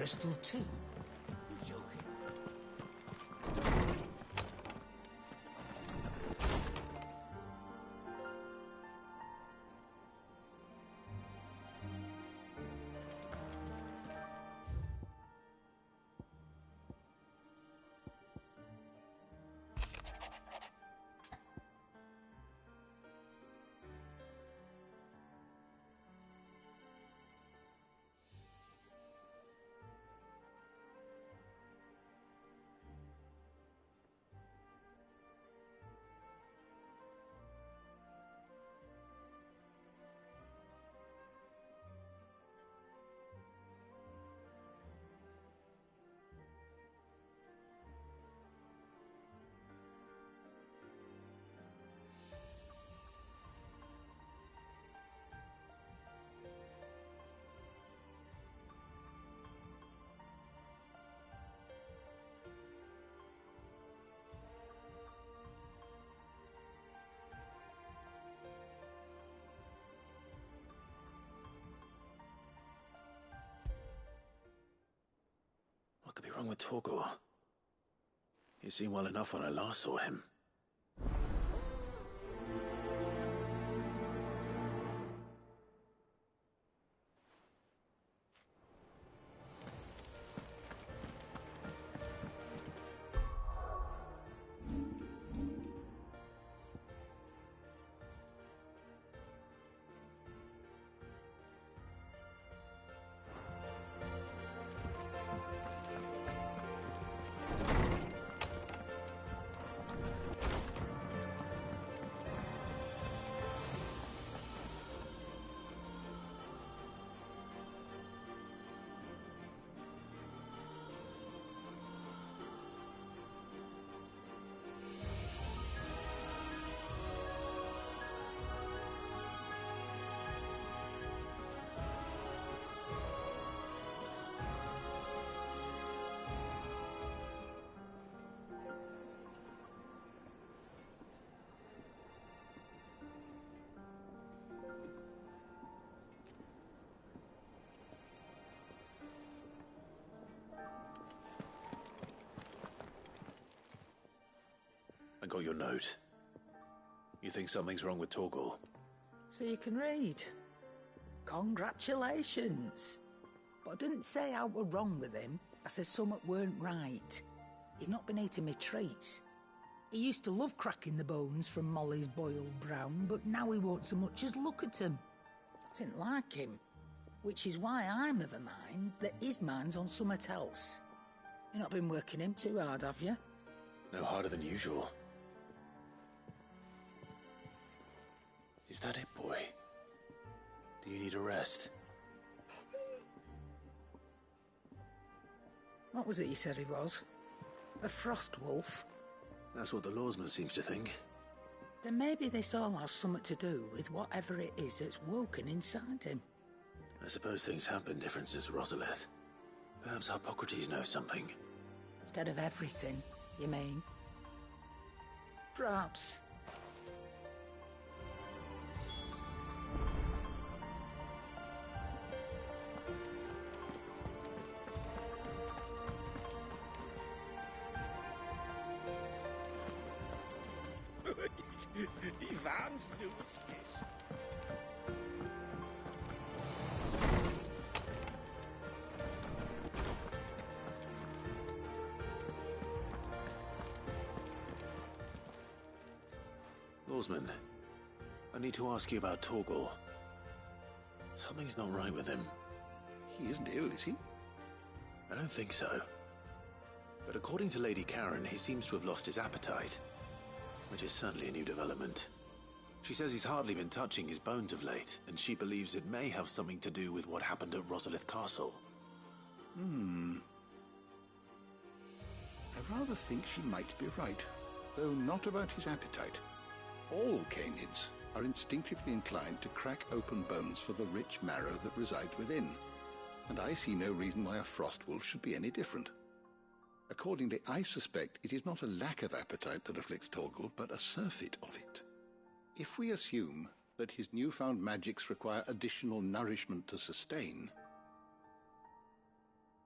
crystal too. You're joking. What could be wrong with Torgor? He seemed well enough when I last saw him. I got your note. You think something's wrong with Torgor? So you can read. Congratulations. But I didn't say I were wrong with him. I said something weren't right. He's not been eating me treats. He used to love cracking the bones from Molly's boiled brown, but now he won't so much as look at them. I didn't like him, which is why I'm of a mind that his mind's on something else. You've not been working him too hard, have you? No harder than usual. Is that it, boy? Do you need a rest? What was it you said he was? A frost wolf? That's what the lawsman seems to think. Then maybe this all has something to do with whatever it is that's woken inside him. I suppose things have been different since Rosalith. Perhaps Hippocrates knows something. Instead of everything, you mean? Perhaps. Die wahnsinnig lustig. Lawsman, I need to ask you about Torgor. Something's not right with him. He isn't ill, is he? I don't think so. But according to Lady Karen, he seems to have lost his appetite, which is certainly a new development. She says he's hardly been touching his bones of late, and she believes it may have something to do with what happened at Rosalith Castle. I rather think she might be right, though not about his appetite. All canids are instinctively inclined to crack open bones for the rich marrow that resides within, and I see no reason why a frost wolf should be any different. Accordingly, I suspect it is not a lack of appetite that afflicts Torgor, but a surfeit of it. If we assume that his newfound magics require additional nourishment to sustain,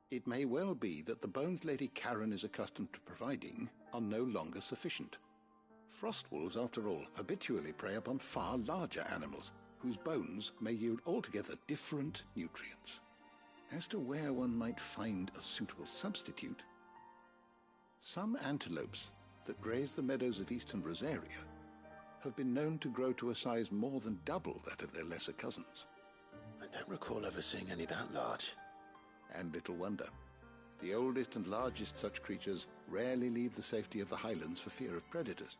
It may well be that the bones Lady Karen is accustomed to providing are no longer sufficient. Frost wolves, after all, habitually prey upon far larger animals, whose bones may yield altogether different nutrients. As to where one might find a suitable substitute, some antelopes that graze the meadows of eastern Rosaria have been known to grow to a size more than double that of their lesser cousins. I don't recall ever seeing any that large. And little wonder. The oldest and largest such creatures rarely leave the safety of the highlands for fear of predators.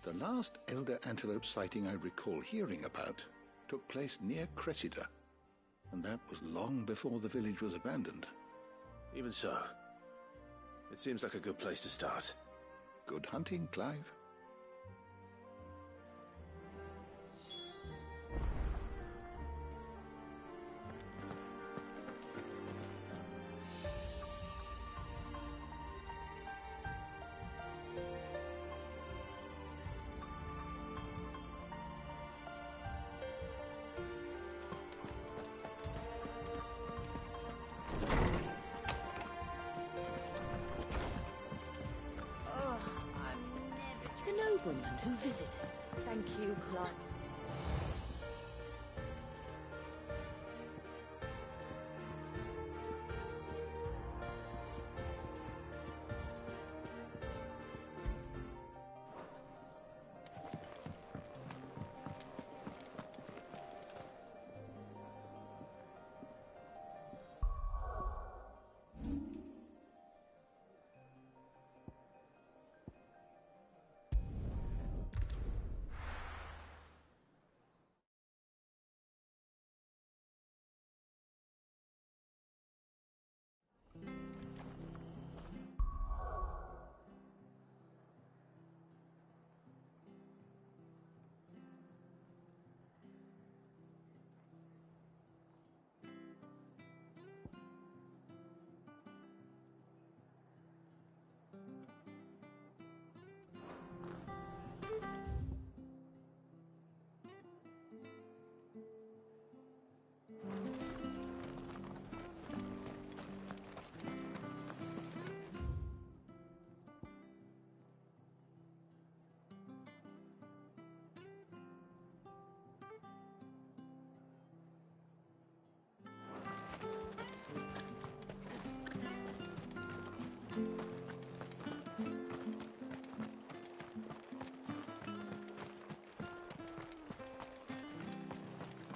The last elder antelope sighting I recall hearing about took place near Cressida, and that was long before the village was abandoned. Even so, it seems like a good place to start. Good hunting, Clive. Nobleman who visited. Thank you, Clive.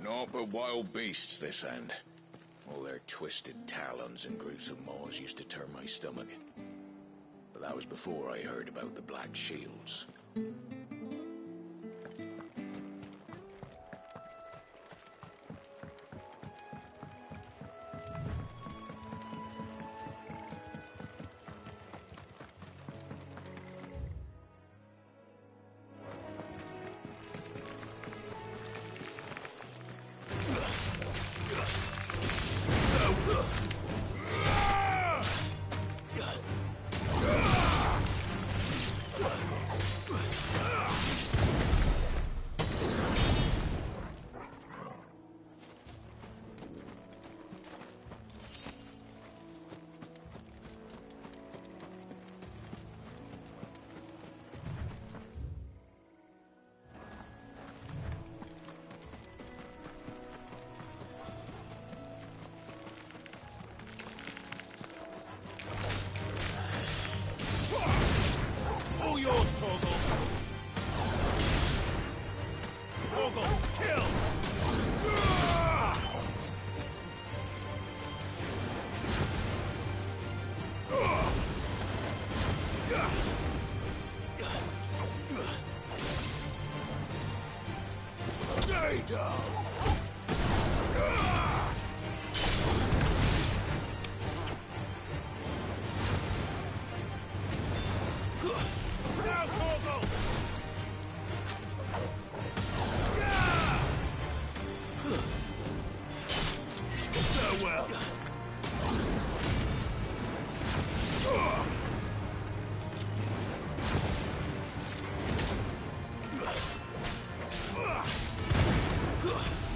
Naught but wild beasts, this end. All their twisted talons and gruesome maws used to turn my stomach. But that was before I heard about the Black Shields. All yours, Torgal! Torgal, kill! Stay down! Ugh!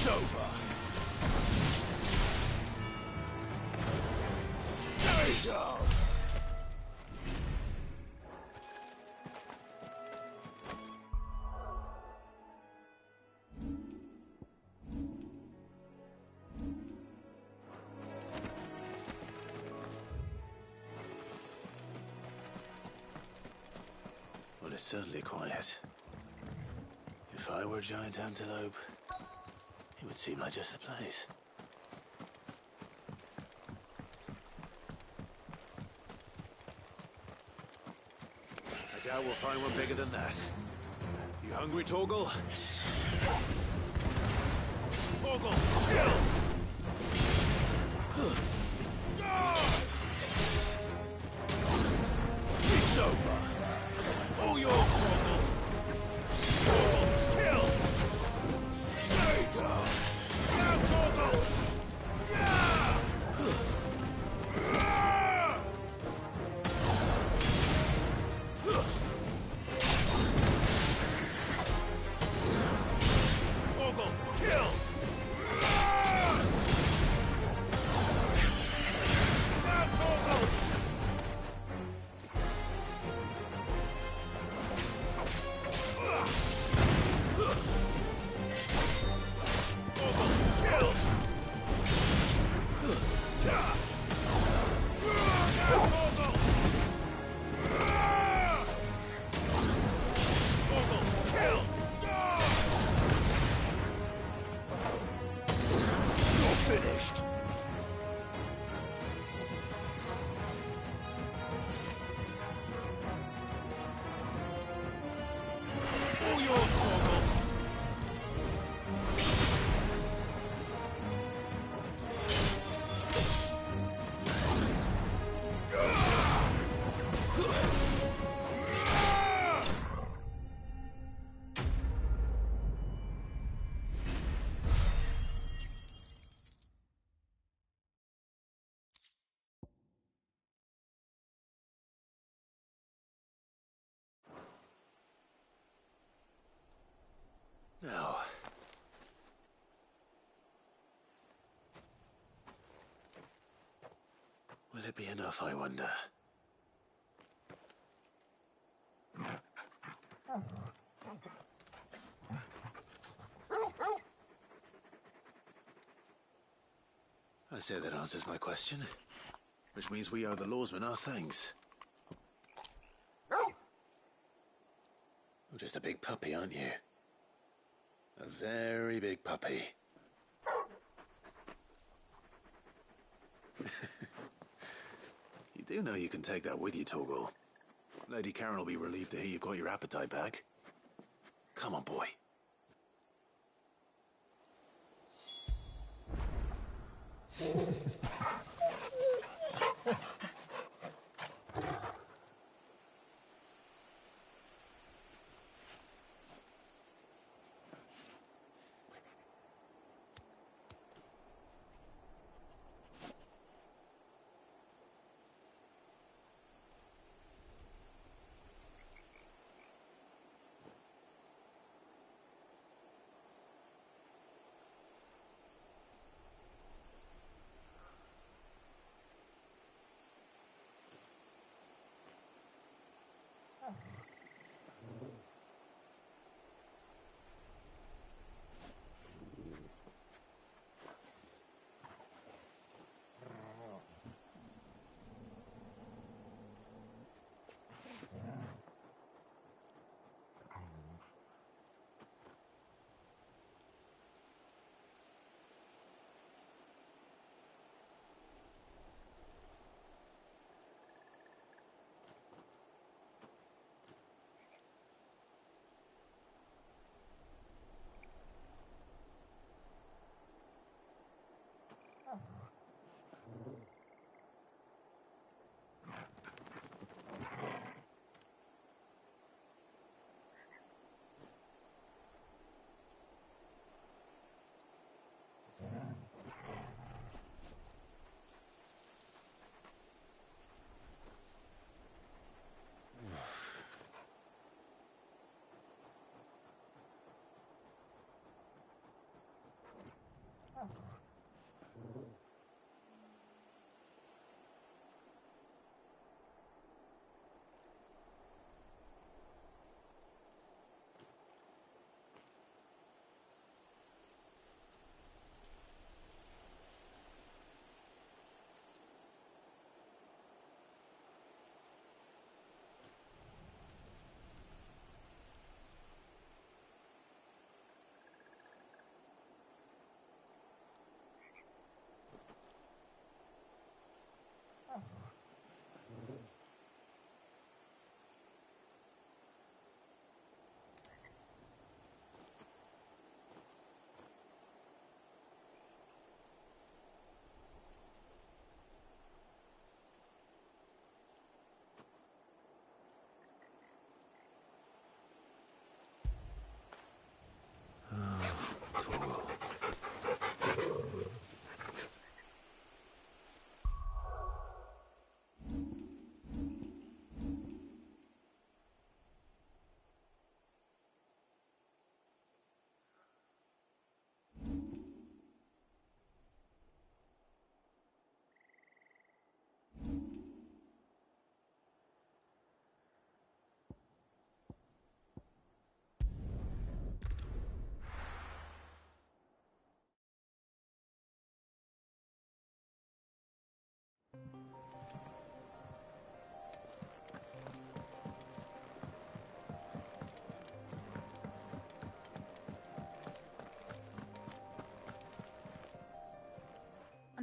It's over. Stay down. Well, it's certainly quiet. If I were a giant antelope, it would seem like just the place. I doubt we'll find one bigger than that. You hungry, Torgal? Torgal, kill! It's over. All yours, Torgal. Torgal, kill! Stay down. Now, Torgal! Yeah! Torgal, kill! Now, Torgal! Finished. All yours, Torgal. Now, will it be enough, I wonder? I say that answers my question, which means we owe the lawsmen our thanks. You're just a big puppy, aren't you? A very big puppy. You do know you can take that with you, Torgal. Lady Karen will be relieved to hear you've got your appetite back. Come on, boy.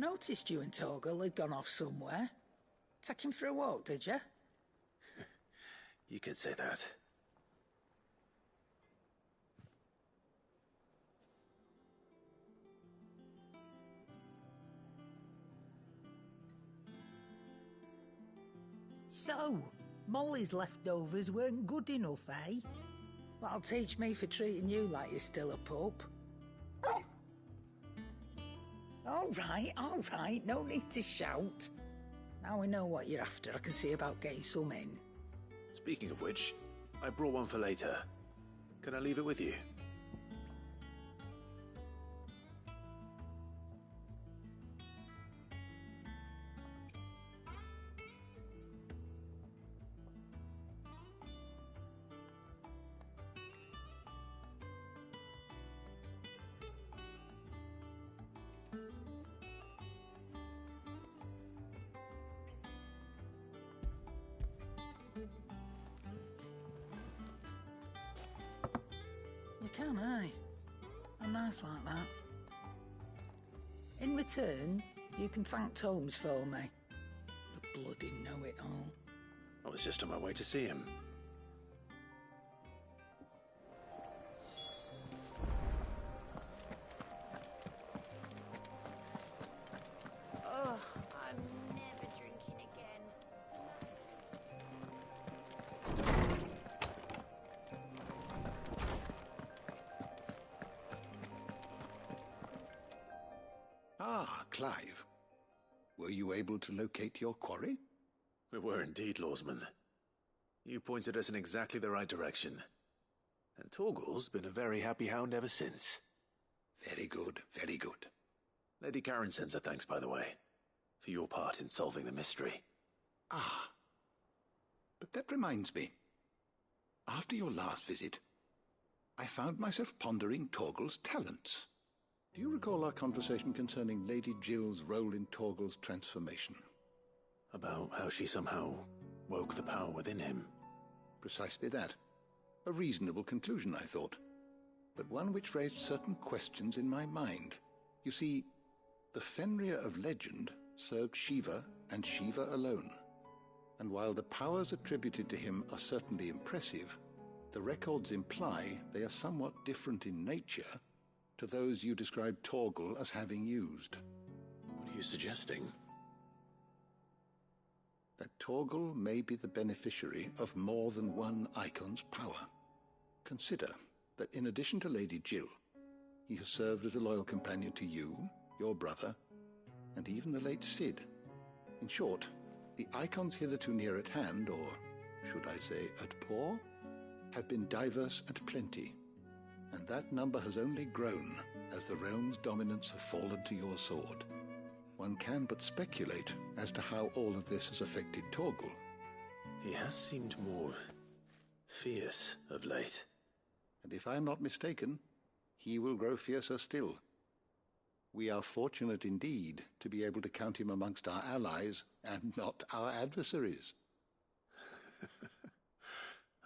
noticed you and Torgal had gone off somewhere. Take him for a walk, did you? You could say that. So, Molly's leftovers weren't good enough, eh? That'll teach me for treating you like you're still a pup. All right, no need to shout. Now we know what you're after, I can see about getting some in. Speaking of which, I brought one for later. Can I leave it with you? You can, aye. I'm nice like that. In return, you can thank Tomes for me. The bloody know-it-all. I was just on my way to see him. Ugh, I'm never drinking again. Ah, Clive. Were you able to locate your quarry? We were indeed, Lawsman. You pointed us in exactly the right direction. And Torgal's been a very happy hound ever since. Very good, very good. Lady Karen sends her thanks, by the way, for your part in solving the mystery. Ah. But that reminds me. After your last visit, I found myself pondering Torgal's talents. Do you recall our conversation concerning Lady Jill's role in Torgal's transformation? About how she somehow woke the power within him. Precisely that. A reasonable conclusion, I thought. But one which raised certain questions in my mind. You see, the Fenrir of legend served Shiva and Shiva alone. And while the powers attributed to him are certainly impressive, the records imply they are somewhat different in nature to those you described Torgal as having used. What are you suggesting? That Torgal may be the beneficiary of more than one icon's power. Consider that in addition to Lady Jill, he has served as a loyal companion to you, your brother, and even the late Cid. In short, the icons hitherto near at hand, or should I say at paw, have been diverse and plenty, and that number has only grown as the realm's dominance have fallen to your sword. One can but speculate as to how all of this has affected Torgal. He has seemed more fierce of late. And if I am not mistaken, he will grow fiercer still. We are fortunate indeed to be able to count him amongst our allies and not our adversaries.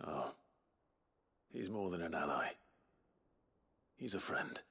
Oh, he's more than an ally. He's a friend.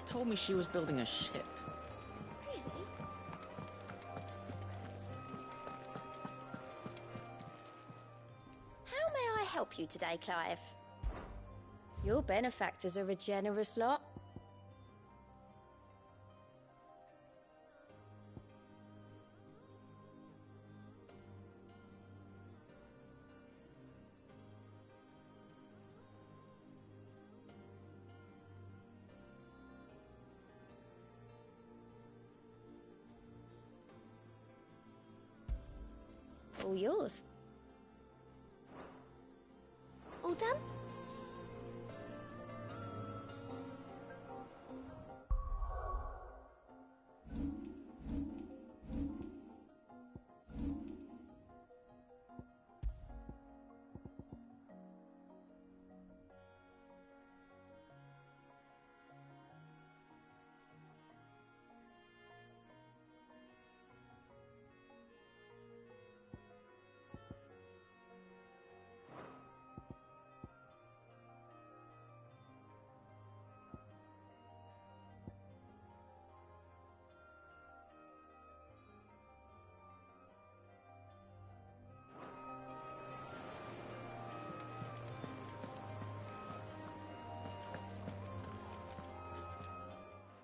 told me she was building a ship. Really? How may I help you today, Clive? Your benefactors are a generous lot. All yours. All done?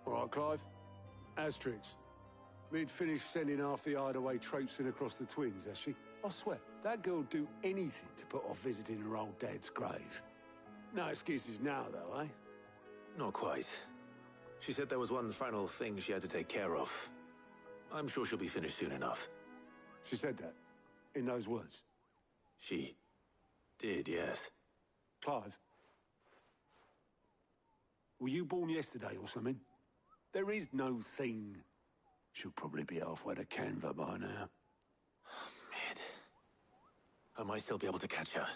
All right, Clive. Asterix. We'd finished sending half the hideaway traipsing across the twins, has she? I swear, that girl'd do anything to put off visiting her old dad's grave. No excuses now, though, eh? Not quite. She said there was one final thing she had to take care of. I'm sure she'll be finished soon enough. She said that? In those words? She did, yes. Clive? Were you born yesterday or something? There is no thing. She'll probably be halfway to Canva by now. Mid. I might still be able to catch her.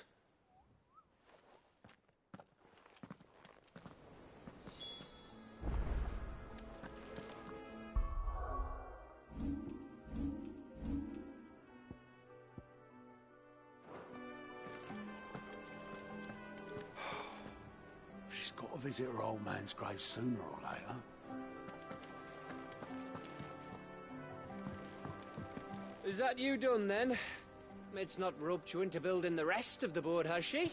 She's got to visit her old man's grave sooner or later. Is that you done, then? Mid's not roped you into building the rest of the board, has she?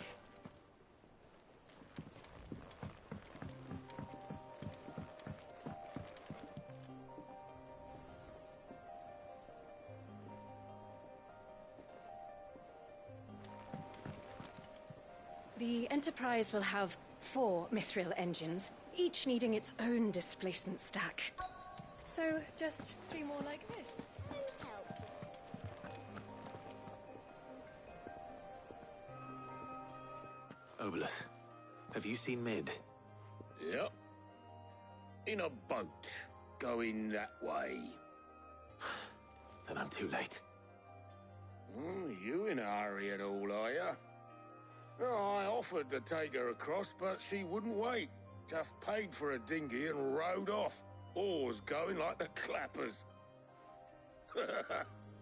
The Enterprise will have 4 mithril engines, each needing its own displacement stack. So, just 3 more like this. Who's helped? Obelith, have you seen Mid? Yep. In a boat, going that way. Then I'm too late. You in a hurry at all, are you? Oh, I offered to take her across, but she wouldn't wait. Just paid for a dinghy and rowed off. Oars going like the clappers.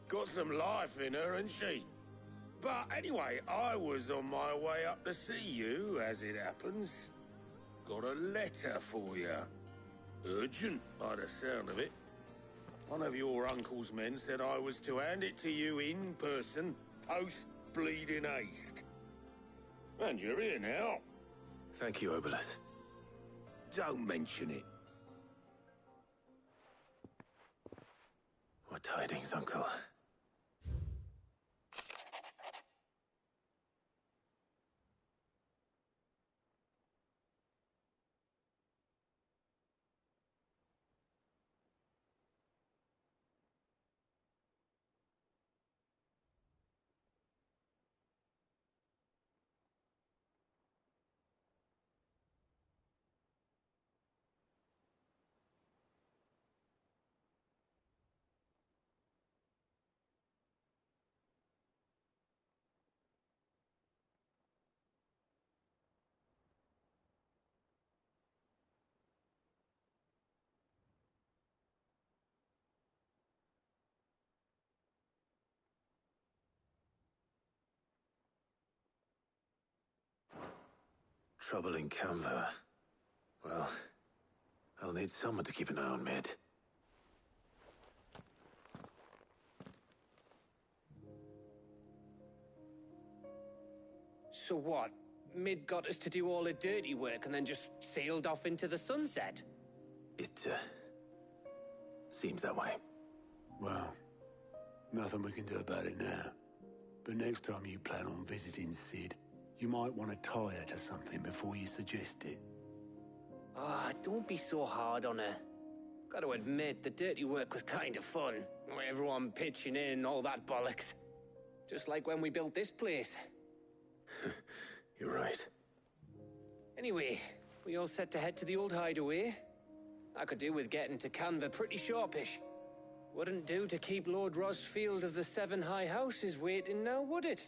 Got some life in her, ain't she? But anyway, I was on my way up to see you, as it happens. Got a letter for you. Urgent, by the sound of it. One of your uncle's men said I was to hand it to you in person, post-bleeding haste. And you're here now. Thank you, Obelith. Don't mention it. What tidings, Uncle? Trouble in Canva. Well, I'll need someone to keep an eye on Mid. So what? Mid got us to do all the dirty work and then just sailed off into the sunset? It, seems that way. Well, nothing we can do about it now. But next time you plan on visiting Sid, you might want to tie her to something before you suggest it. Ah, don't be so hard on her. Gotta admit, the dirty work was kind of fun. Everyone pitching in, all that bollocks. Just like when we built this place. You're right. Anyway, we all set to head to the old hideaway. I could do with getting to Canva pretty sharpish. Wouldn't do to keep Lord Rosfield of the Seven High Houses waiting now, would it?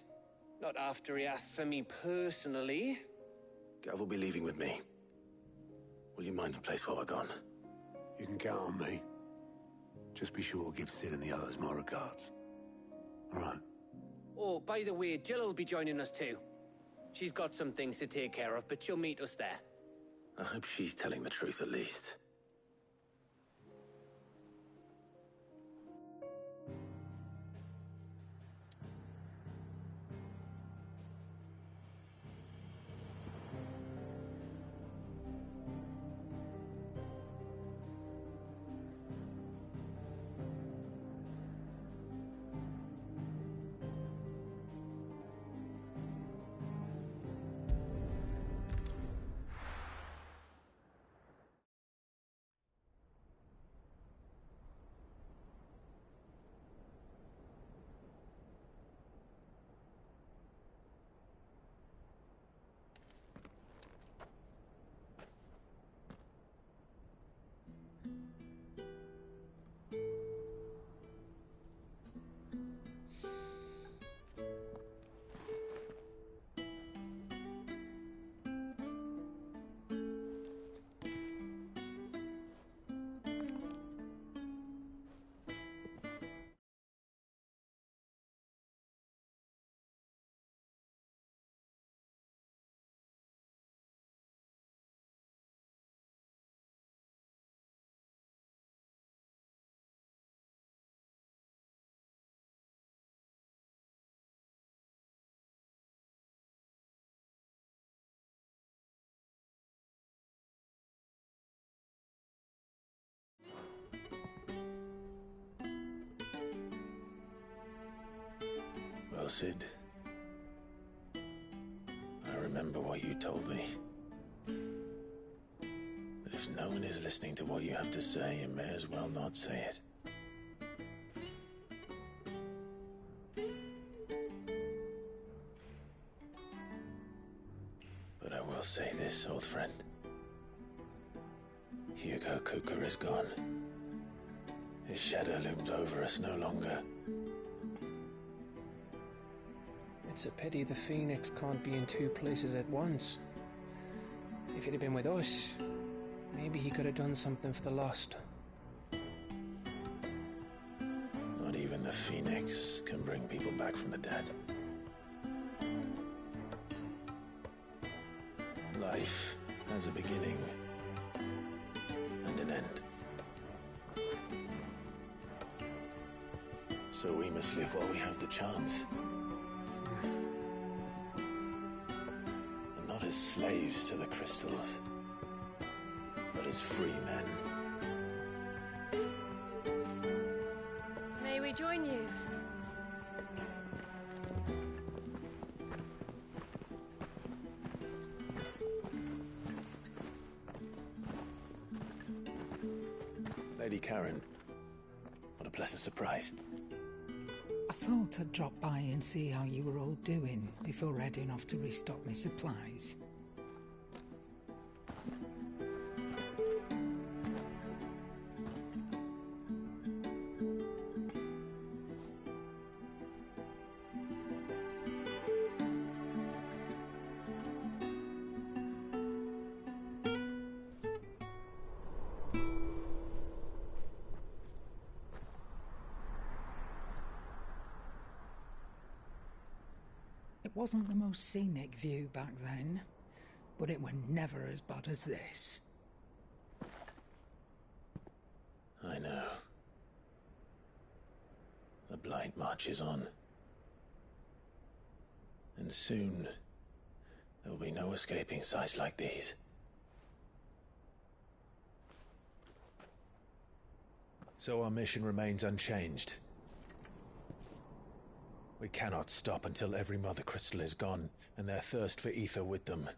Not after he asked for me personally. Gav will be leaving with me. Will you mind the place while we're gone? You can count on me. Just be sure to give Sid and the others my regards. All right. Oh, by the way, Jill will be joining us too. She's got some things to take care of, but she'll meet us there. I hope she's telling the truth at least. Well, Sid, I remember what you told me. That if no one is listening to what you have to say, you may as well not say it. But I will say this, old friend. Hugo Kuka is gone. His shadow looms over us no longer. It's a pity the Phoenix can't be in two places at once. If he'd have been with us, maybe he could have done something for the lost. Not even the Phoenix can bring people back from the dead. Life has a beginning and an end. So we must live while we have the chance. And not as slaves to the crystals, but as free men. May we join you? Lady Karen, what a pleasant surprise. I thought I'd drop by and see how you were all doing before heading off to restock my supplies. It wasn't the most scenic view back then, but it were never as bad as this. The blight marches on. And soon, there will be no escaping sights like these. So our mission remains unchanged. We cannot stop until every Mother Crystal is gone, and their thirst for ether with them.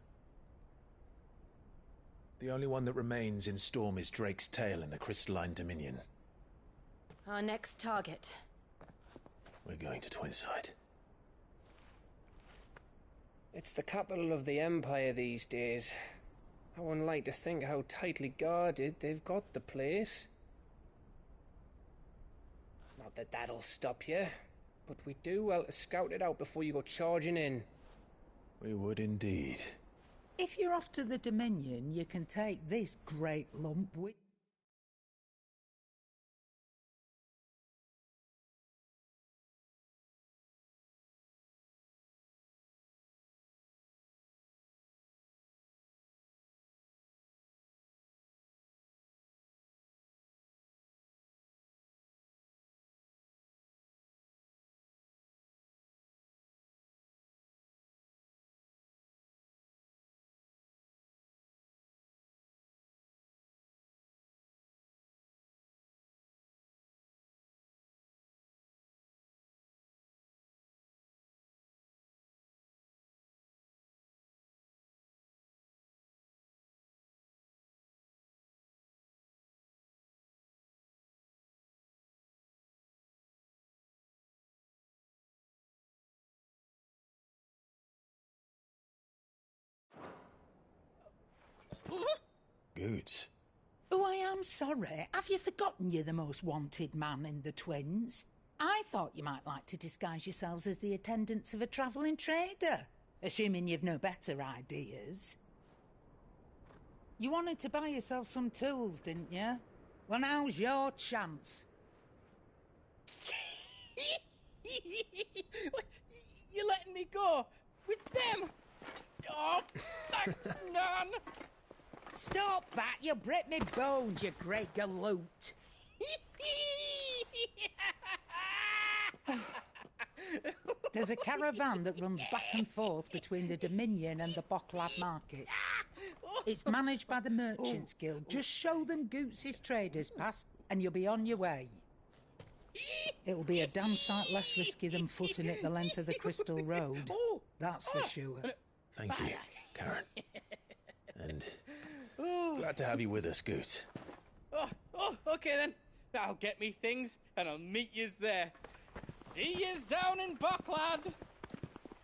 The only one that remains in Storm is Drake's tail in the Crystalline Dominion. Our next target. We're going to Twinside. It's the capital of the Empire these days. I wouldn't like to think how tightly guarded they've got the place. Not that that'll stop you, but we do well to scout it out before you go charging in. We would indeed. If you're off to the Dominion, you can take this great lump with... Goods. Oh, I am sorry. Have you forgotten you're the most wanted man in the Twins? I thought you might like to disguise yourselves as the attendants of a travelling trader, assuming you've no better ideas. You wanted to buy yourself some tools, didn't you? Well, now's your chance. You're letting me go with them? Oh, thanks, Nan. Stop that! You'll break me bones, you great galoot. There's a caravan that runs back and forth between the Dominion and the Bocklad markets. It's managed by the Merchants Guild. Just show them Goots' traders pass and you'll be on your way. It'll be a damn sight less risky than footing it the length of the Crystal Road. That's for sure. Thank you, Karen. And glad to have you with us, Goots. Okay then. I'll get me things and I'll meet yous there. See yous down in Bocklad.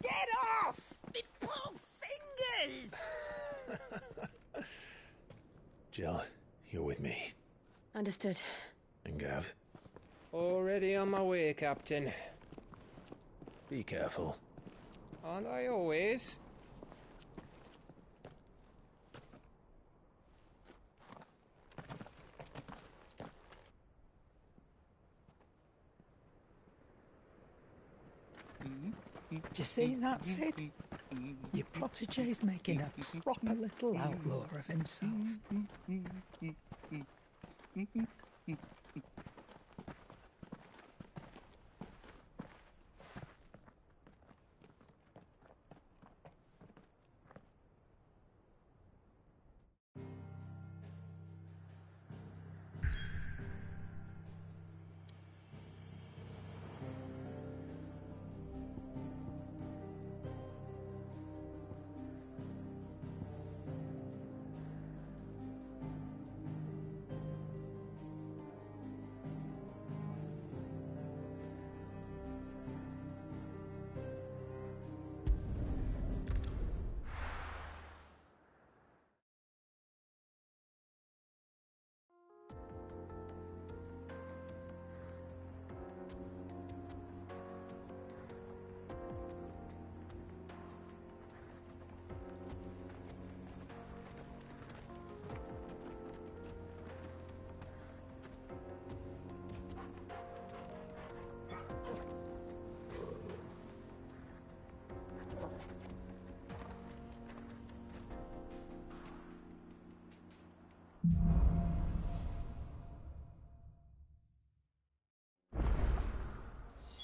Get off! Me poor fingers! Jill, you're with me. Understood. And Gav? Already on my way, Captain. Be careful. Aren't I always? Do you see that, Sid? Your protege's making a proper little outlaw of himself.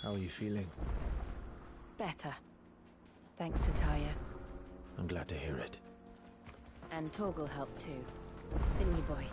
How are you feeling? Better. Thanks to Taya. I'm glad to hear it. And Torgal helped too. Didn't you, boy?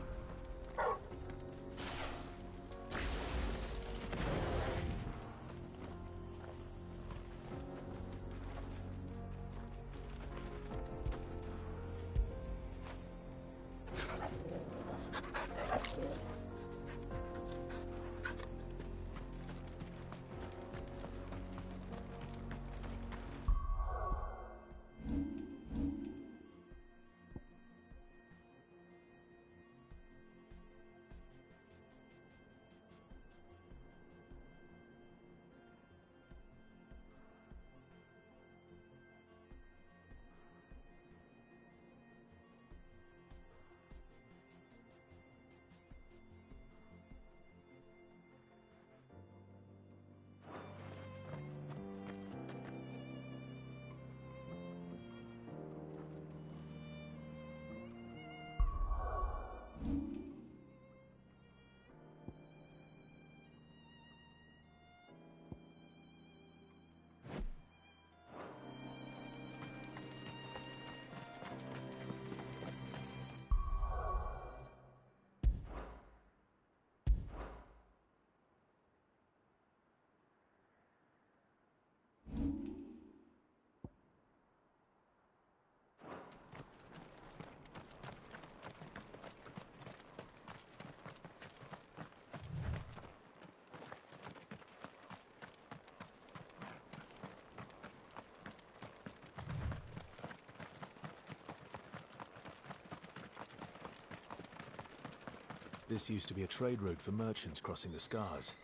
This used to be a trade route for merchants crossing the Scars,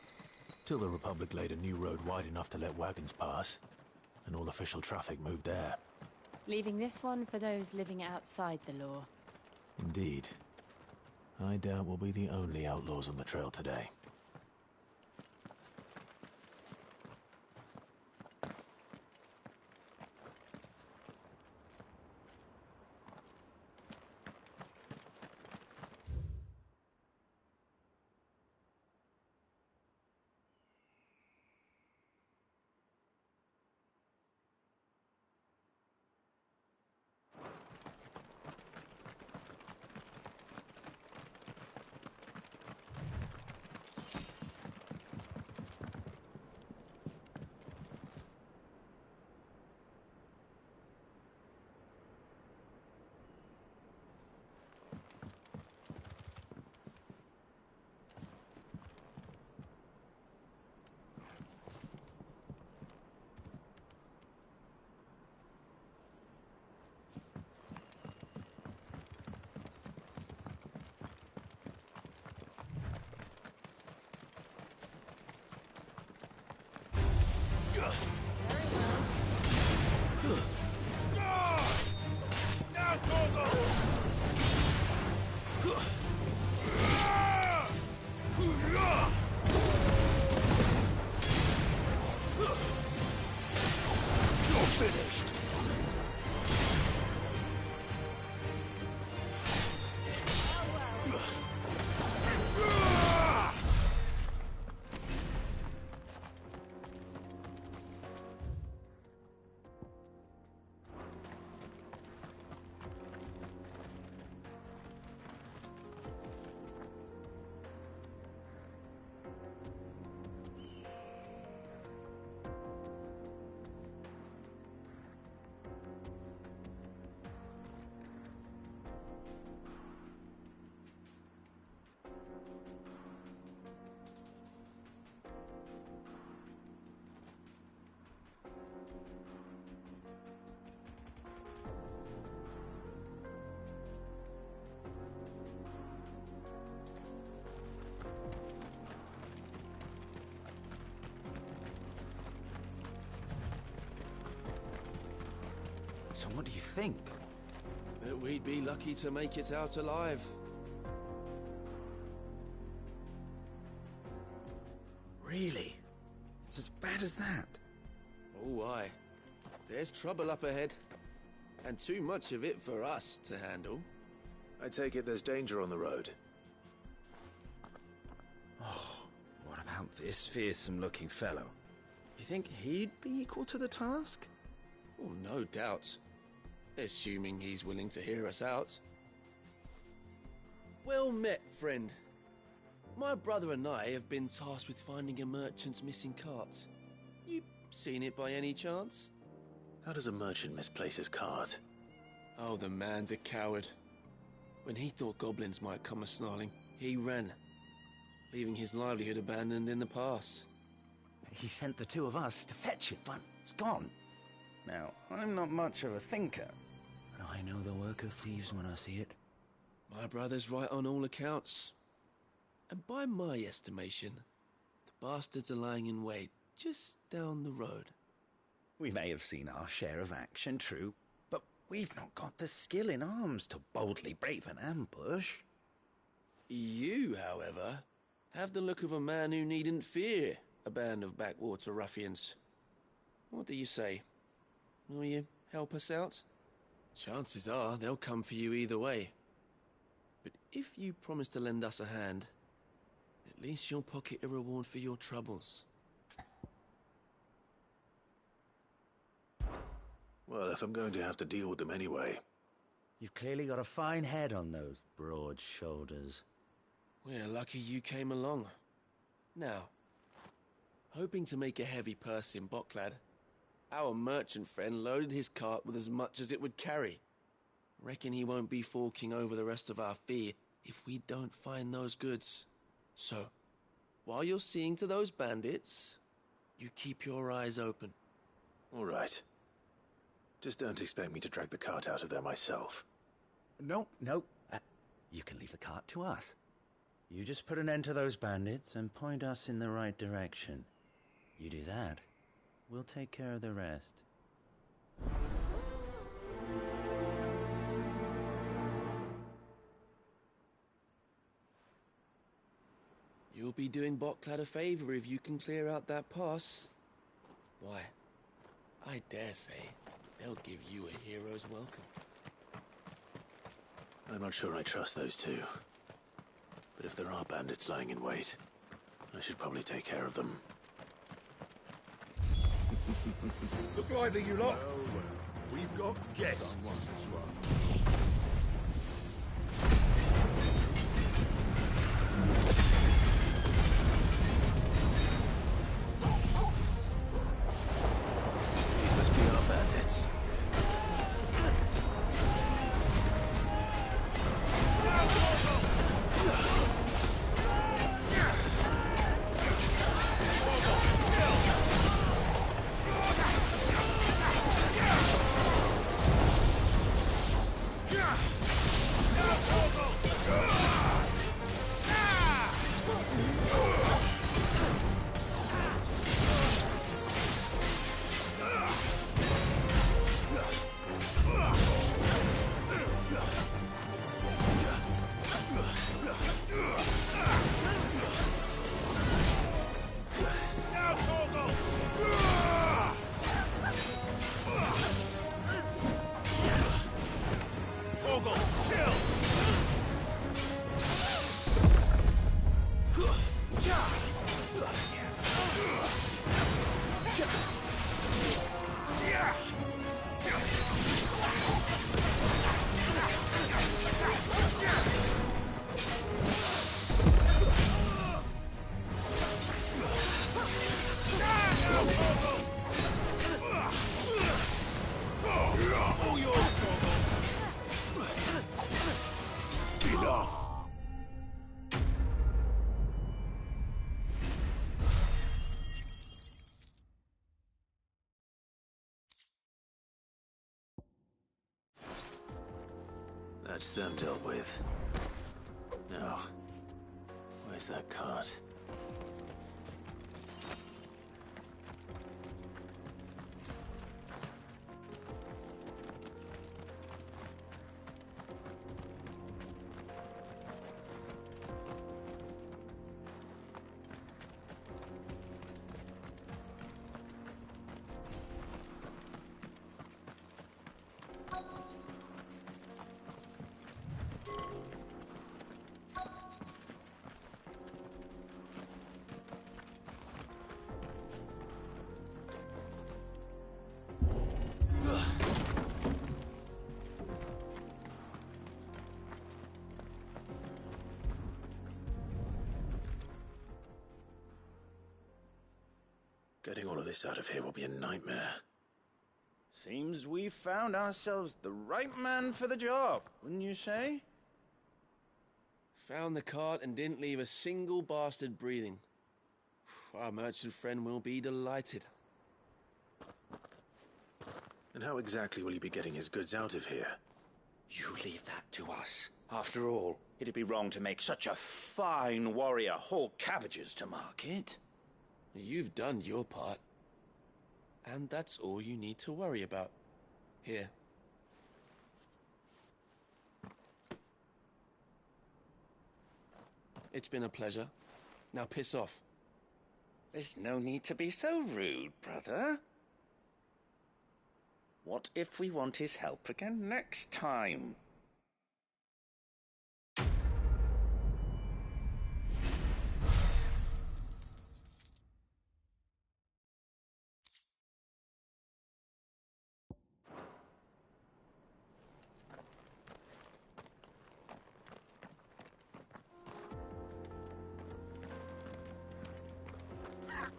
till the Republic laid a new road wide enough to let wagons pass, and all official traffic moved there. Leaving this one for those living outside the law. Indeed. I doubt we'll be the only outlaws on the trail today. So what do you think? That we'd be lucky to make it out alive. Really? It's as bad as that? Oh, aye. There's trouble up ahead. And too much of it for us to handle. I take it there's danger on the road. Oh, what about this fearsome-looking fellow? think he'd be equal to the task? Oh, no doubt. Assuming he's willing to hear us out. Well met, friend. My brother and I have been tasked with finding a merchant's missing cart. You seen it by any chance? How does a merchant misplace his cart? Oh, the man's a coward. When he thought goblins might come a-snarling, he ran, leaving his livelihood abandoned in the pass. He sent the two of us to fetch it, but it's gone. Now, I'm not much of a thinker, but I know the work of thieves when I see it. My brother's right on all accounts. And by my estimation, the bastards are lying in wait just down the road. We may have seen our share of action, true, but we've not got the skill in arms to boldly brave an ambush. You, however, have the look of a man who needn't fear a band of backwater ruffians. What do you say? Will you help us out? Chances are they'll come for you either way. But if you promise to lend us a hand, at least you'll pocket a reward for your troubles. Well, if I'm going to have to deal with them anyway. You've clearly got a fine head on those broad shoulders. We're lucky you came along. Now, hoping to make a heavy purse in Boklad, our merchant friend loaded his cart with as much as it would carry. Reckon he won't be forking over the rest of our fee if we don't find those goods. So, while you're seeing to those bandits, you keep your eyes open. All right. Just don't expect me to drag the cart out of there myself. No. You can leave the cart to us. You just put an end to those bandits and point us in the right direction. You do that, we'll take care of the rest. You'll be doing Boklad a favor if you can clear out that pass. Why, I dare say they'll give you a hero's welcome. I'm not sure I trust those two. But if there are bandits lying in wait, I should probably take care of them. Look lively, you lot. Well, we've got guests. These must be our bandits. That's them dealt with. Now, where's that cart? Getting all of this out of here will be a nightmare. Seems we've found ourselves the right man for the job, wouldn't you say? Found the cart and didn't leave a single bastard breathing. Our merchant friend will be delighted. And how exactly will he be getting his goods out of here? You leave that to us. After all, it'd be wrong to make such a fine warrior haul cabbages to market. You've done your part. And that's all you need to worry about. Here. It's been a pleasure. Now piss off. There's no need to be so rude, brother. What if we want his help again next time?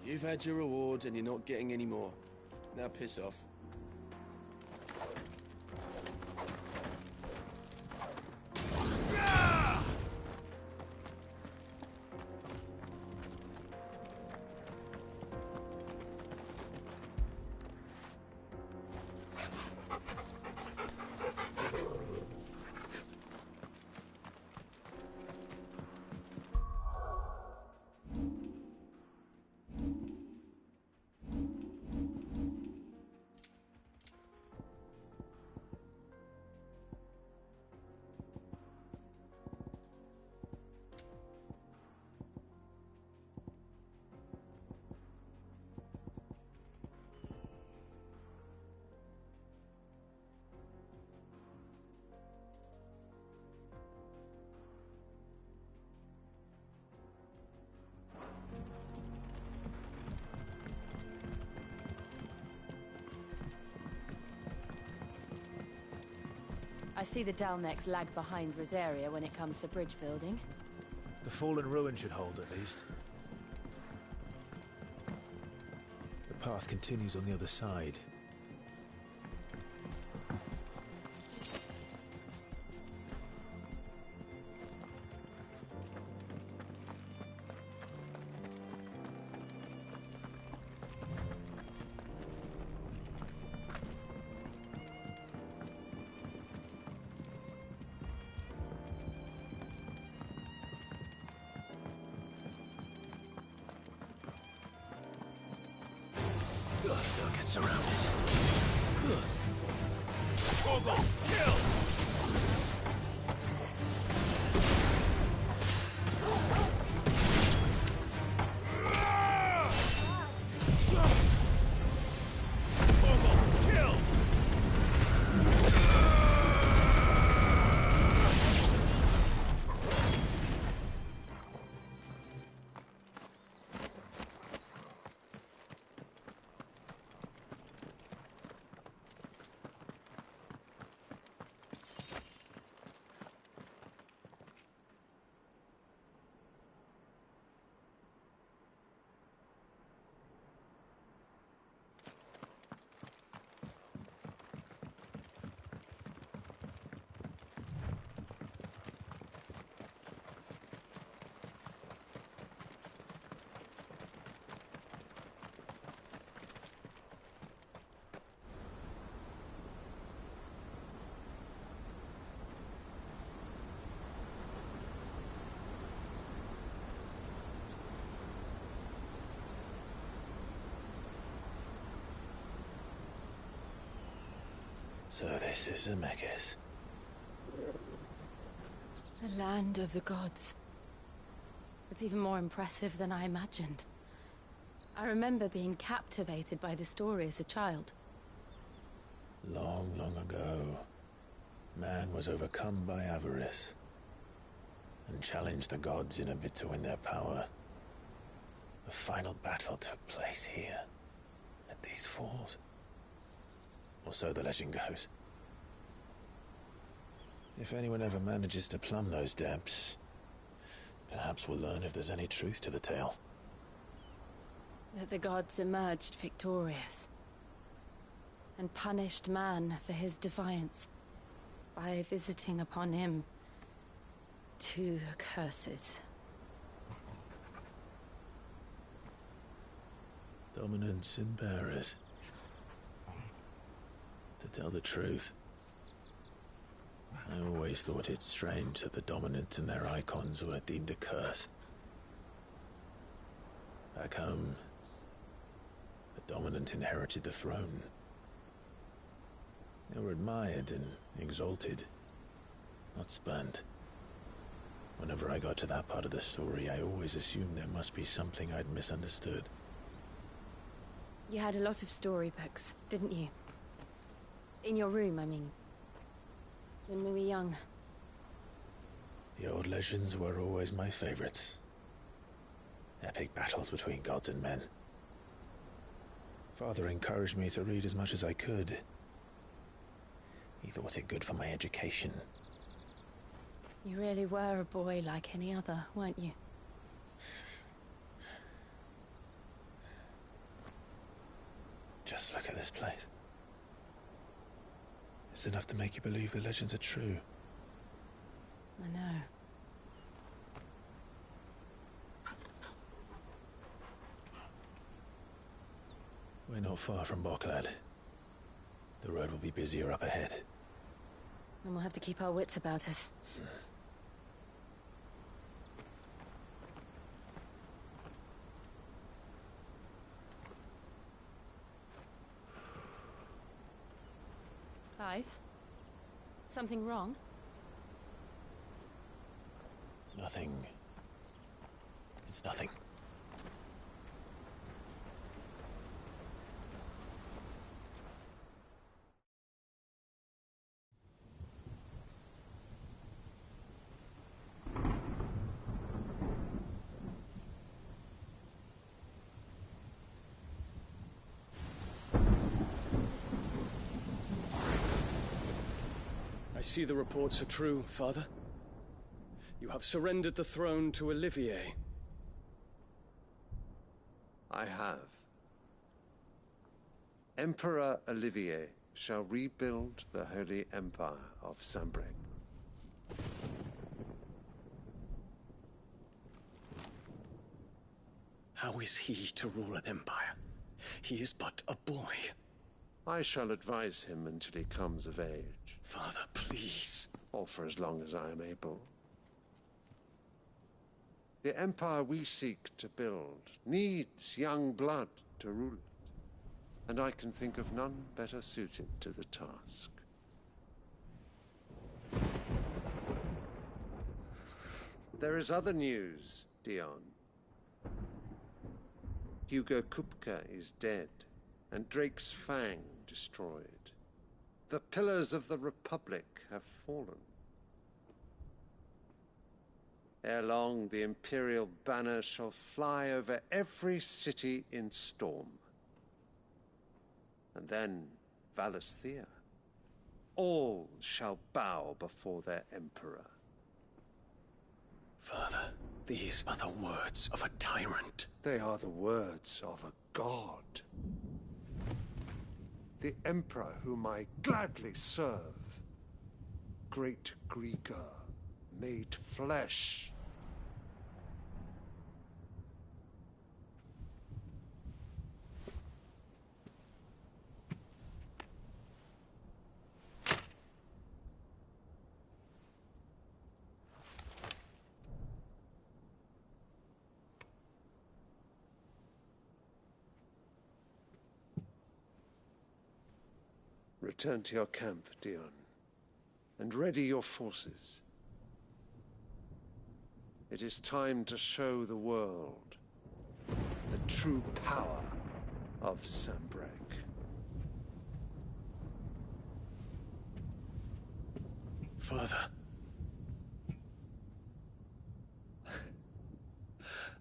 You've had your reward and you're not getting any more. Now piss off. I see the Dalnecs lag behind Rosaria when it comes to bridge building. The fallen ruin should hold, at least. The path continues on the other side. They'll get surrounded. Torgal, kill! So this is Zemeckis. The land of the gods. It's even more impressive than I imagined. I remember being captivated by the story as a child. Long, long ago, man was overcome by avarice and challenged the gods in a bid to win their power. The final battle took place here, at these falls. Or so the legend goes. If anyone ever manages to plumb those depths, perhaps we'll learn if there's any truth to the tale. that the gods emerged victorious and punished man for his defiance by visiting upon him 2 curses. Dominance and bearers. To tell the truth, I always thought it strange that the dominant and their icons were deemed a curse. Back home, the dominant inherited the throne. They were admired and exalted, not spurned. Whenever I got to that part of the story, I always assumed there must be something I'd misunderstood. You had a lot of storybooks, didn't you? In your room, I mean. When we were young. The old legends were always my favorites. Epic battles between gods and men. Father encouraged me to read as much as I could. He thought it good for my education. You really were a boy like any other, weren't you? Just look at this place. It's enough to make you believe the legends are true. I know. We're not far from Boklad. The road will be busier up ahead. And we'll have to keep our wits about us. Clive? Something wrong? Nothing. It's nothing. I see the reports are true, Father. You have surrendered the throne to Olivier. I have. Emperor Olivier shall rebuild the Holy Empire of Sanbreque. How is he to rule an empire? He is but a boy. I shall advise him until he comes of age. Father, please. Or for as long as I am able. The empire we seek to build needs young blood to rule it, and I can think of none better suited to the task. There is other news, Dion. Hugo Kupka is dead, and Drake's Fang destroyed. The pillars of the Republic have fallen. Ere long, the Imperial banner shall fly over every city in Storm. And then, Valisthea. All shall bow before their Emperor. Father, these are the words of a tyrant. They are the words of a god. The Emperor whom I gladly serve. Great Greeker, made flesh. Return to your camp, Dion, and ready your forces. It is time to show the world the true power of Sanbreque. Father.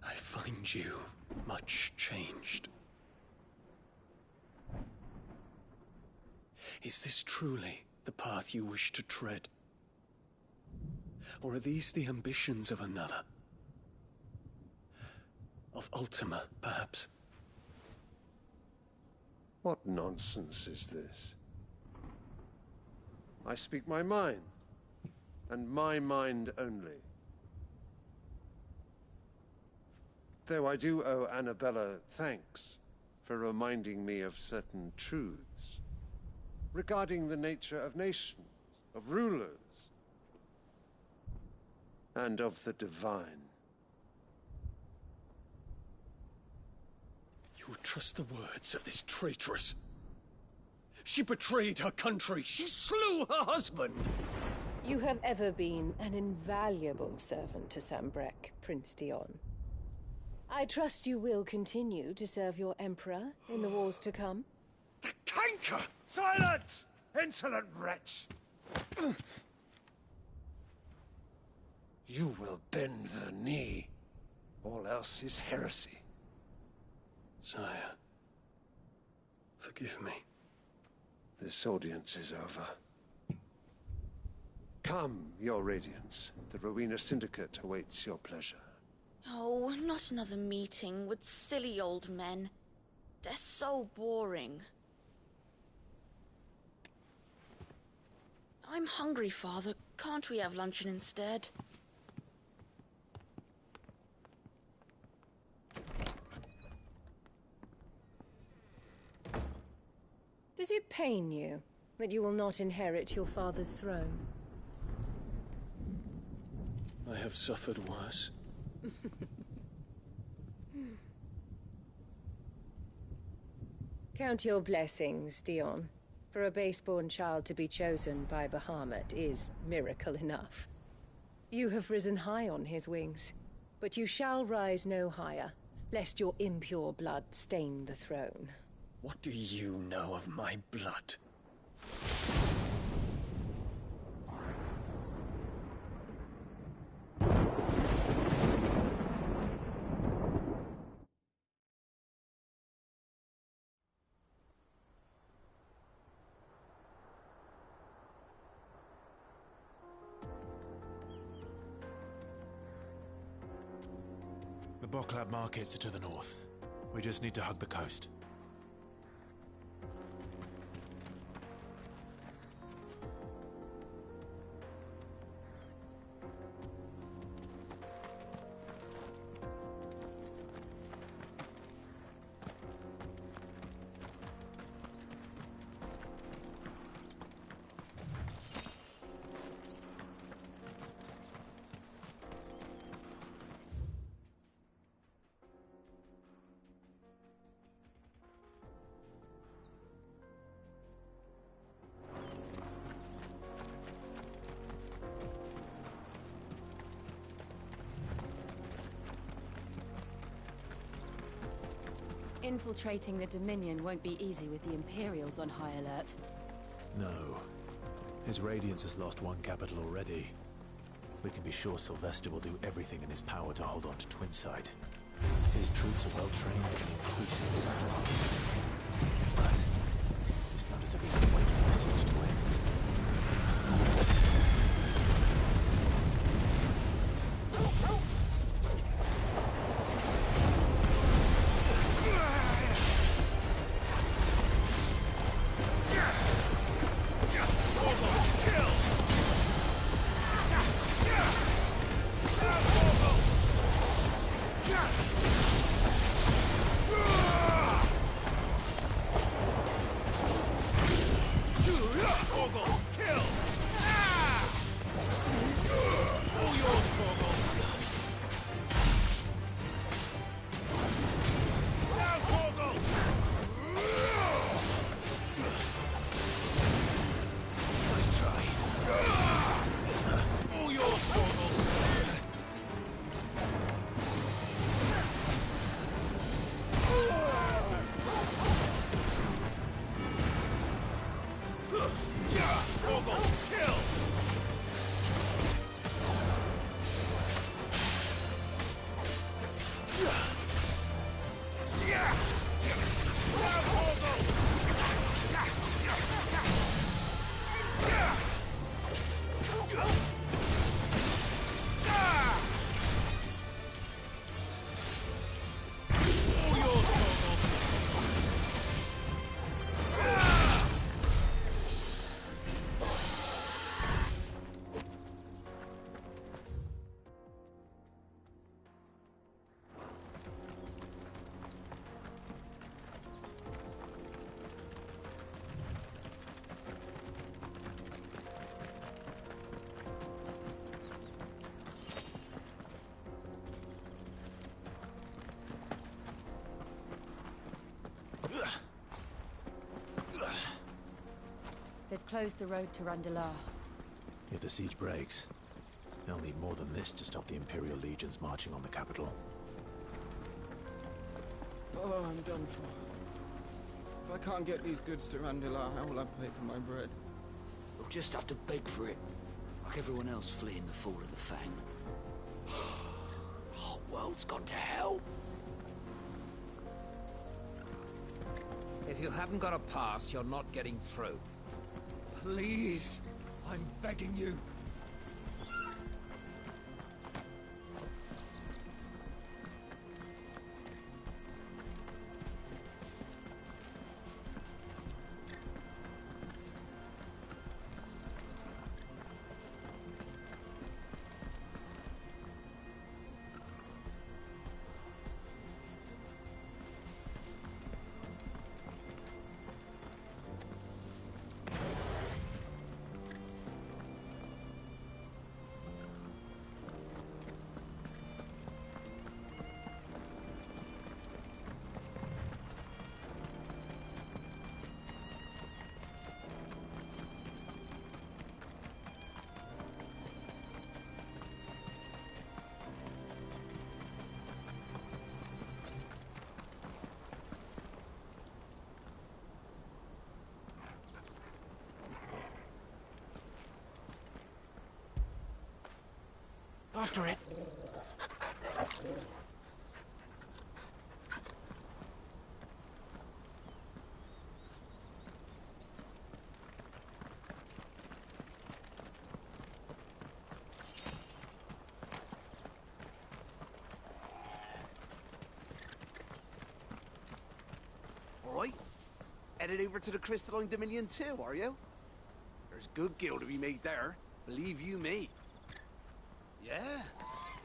I find you much changed. Is this truly the path you wish to tread? Or are these the ambitions of another? Of Ultima, perhaps? What nonsense is this? I speak my mind, and my mind only. Though I do owe Annabella thanks for reminding me of certain truths regarding the nature of nations, of rulers, and of the divine. You trust the words of this traitress? She betrayed her country. She slew her husband. You have ever been an invaluable servant to Sambrek, Prince Dion. I trust you will continue to serve your Emperor in the wars to come. The canker! Silence! Insolent wretch! You will bend the knee. All else is heresy. Sire, forgive me. This audience is over. Come, Your Radiance. The Rowena Syndicate awaits your pleasure. Oh, not another meeting with silly old men. They're so boring. I'm hungry, Father. Can't we have luncheon instead? Does it pain you that you will not inherit your father's throne? I have suffered worse. Count your blessings, Dion. For a base-born child to be chosen by Bahamut is miracle enough. You have risen high on his wings, but you shall rise no higher, lest your impure blood stain the throne. What do you know of my blood? The Boklab markets are to the north. We just need to hug the coast. Infiltrating the Dominion won't be easy with the Imperials on high alert. No. His Radiance has lost one capital already. We can be sure Sylvester will do everything in his power to hold on to Twinside. His troops are well trained and increasingly battle-hardened. But it's not as if we can wait for the siege to end. closed the road to Randalar. If the siege breaks, they'll need more than this to stop the Imperial legions marching on the capital. Oh, I'm done for. If I can't get these goods to Randalar, how will I pay for my bread? We'll just have to beg for it, like everyone else fleeing the fall of the Fang. The whole world's gone to hell. If you haven't got a pass, you're not getting through. Please, I'm begging you. After it. All right. Headed over to the Crystalline Dominion too, are you? There's good gil to be made there, believe you me. Yeah.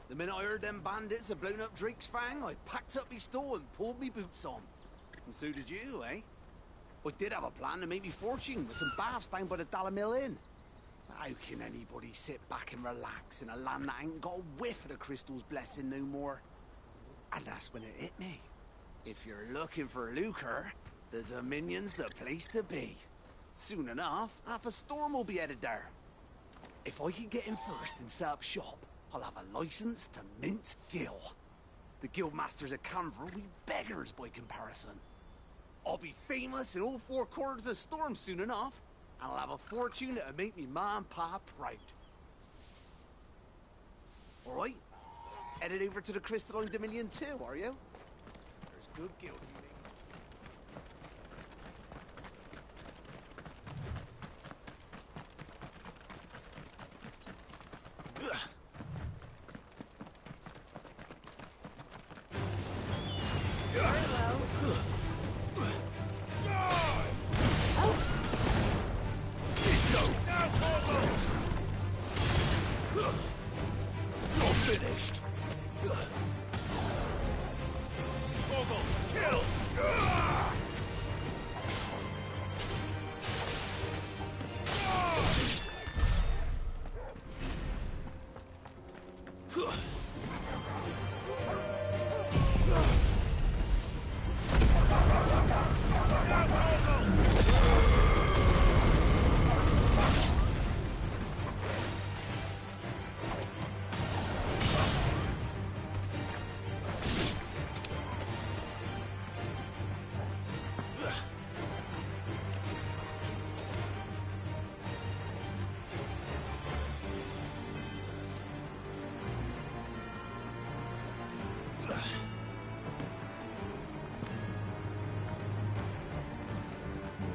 The minute I heard them bandits had blown up Drake's Fang, I packed up me store and pulled me boots on. And so did you, eh? I did have a plan to make me fortune with some baths down by the Dalamil Inn. How can anybody sit back and relax in a land that ain't got a whiff of the crystal's blessing no more? And that's when it hit me. If you're looking for lucre, the Dominion's the place to be. Soon enough, half a storm will be headed there. If I can get in first and set up shop, I'll have a license to mince gil. The guildmasters of Canver will be beggars by comparison. I'll be famous in all four quarters of Storm soon enough, and I'll have a fortune that'll make me ma and pa proud. All right? Headed over to the Crystalline Dominion too, are you? There's good gil to be made.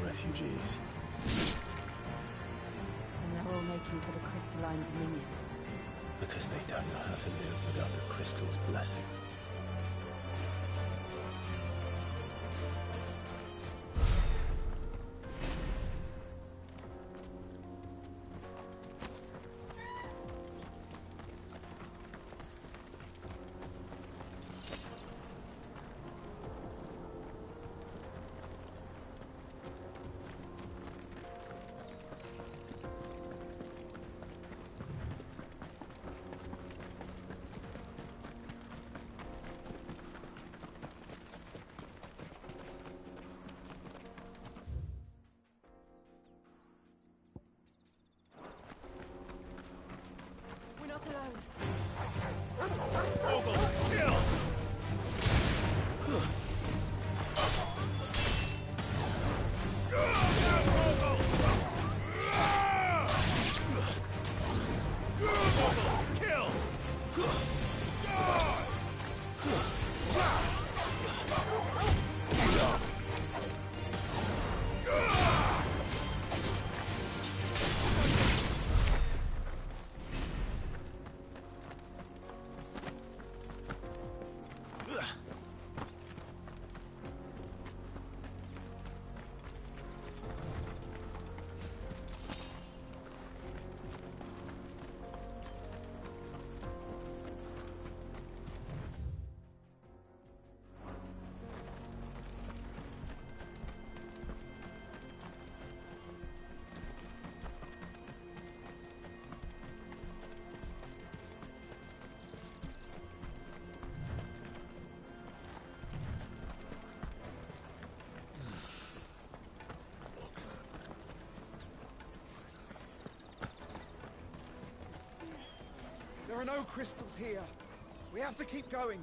Refugees. And they're all making for the Crystalline Dominion. Because they don't know how to live without the crystal's blessing. There are no crystals here. We have to keep going.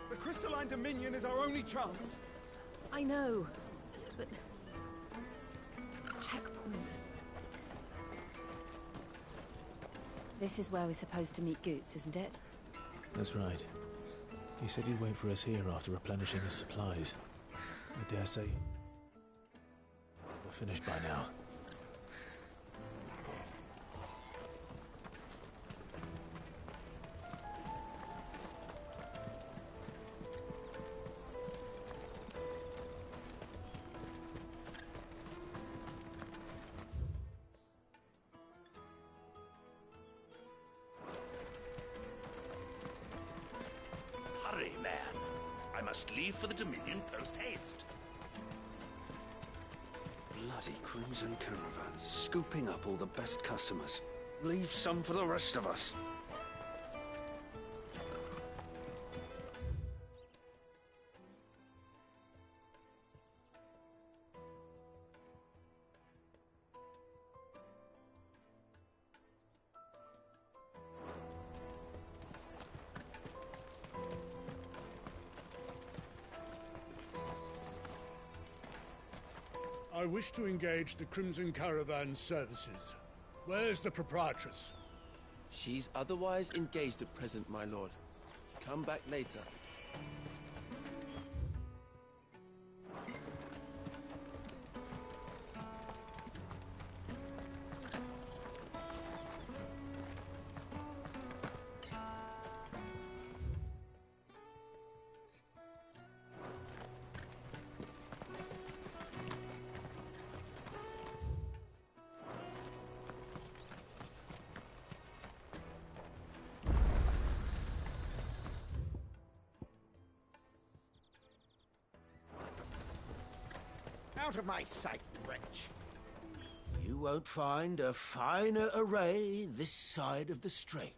The Crystalline Dominion is our only chance. I know, but... checkpoint. This is where we're supposed to meet Goots, isn't it? That's right. He said he'd wait for us here after replenishing his supplies. I dare say we're finished by now. Hurry, man. I must leave for the Dominion post-haste. Bloody Crimson Caravan, scooping up all the best customers. Leave some for the rest of us. I wish to engage the Crimson Caravan services. Where's the proprietress? She's otherwise engaged at present, my lord. Come back later. Out of my sight, wretch! You won't find a finer array this side of the strait.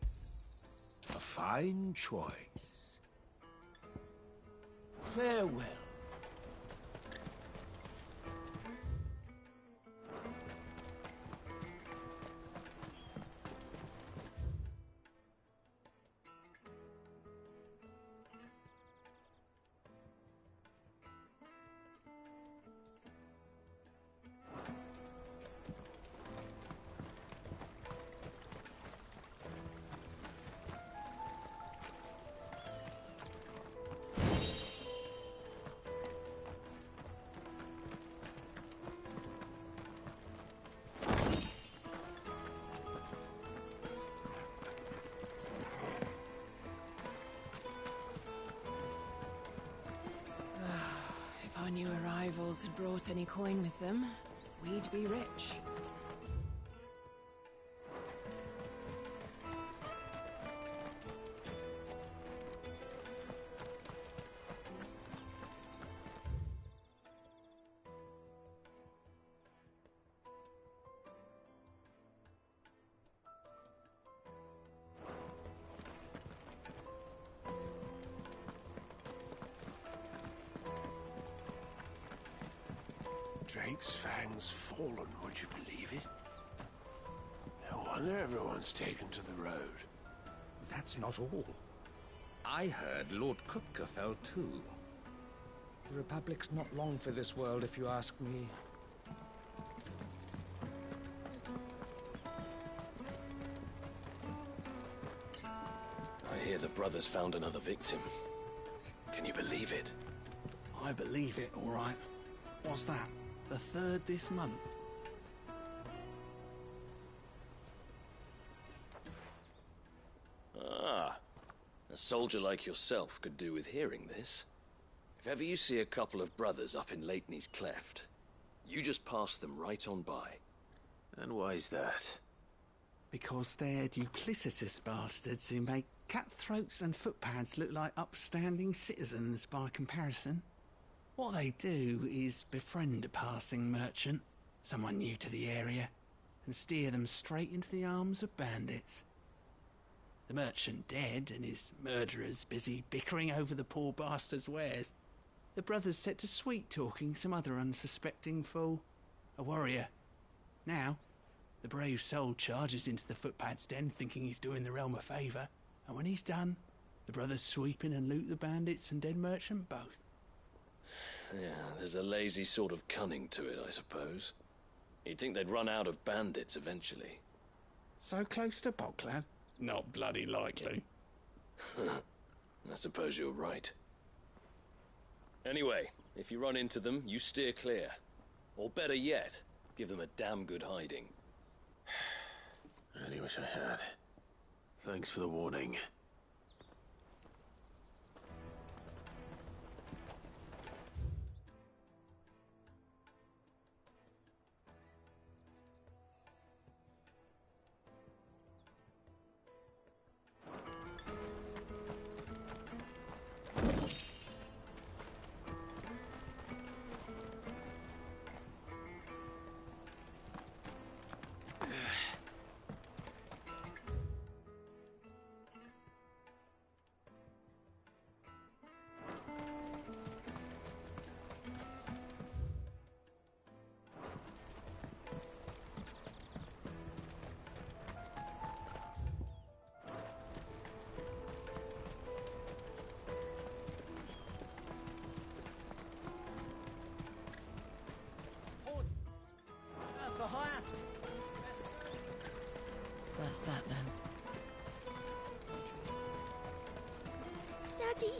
A fine choice. Farewell. If our new arrivals had brought any coin with them, we'd be rich. Drake's Fang's fallen, would you believe it? No wonder everyone's taken to the road. That's not all. I heard Lord Kupka fell too. The Republic's not long for this world, if you ask me. I hear the brothers found another victim. Can you believe it? I believe it, all right. What's that? The third this month? Ah, a soldier like yourself could do with hearing this. If ever you see a couple of brothers up in Lateney's Cleft, you just pass them right on by. And why's that? Because they're duplicitous bastards who make cutthroats and footpads look like upstanding citizens by comparison. What they do is befriend a passing merchant, someone new to the area, and steer them straight into the arms of bandits. The merchant dead and his murderers busy bickering over the poor bastard's wares. The brothers set to sweet-talking some other unsuspecting fool, a warrior. Now, the brave soul charges into the footpad's den thinking he's doing the realm a favour, and when he's done, the brothers sweep in and loot the bandits and dead merchant both. Yeah, there's a lazy sort of cunning to it, I suppose. You'd think they'd run out of bandits eventually. So close to Boklad? Not bloody likely. I suppose you're right. Anyway, if you run into them, you steer clear. Or better yet, give them a damn good hiding. I only wish I had. Thanks for the warning. That's that then. Daddy.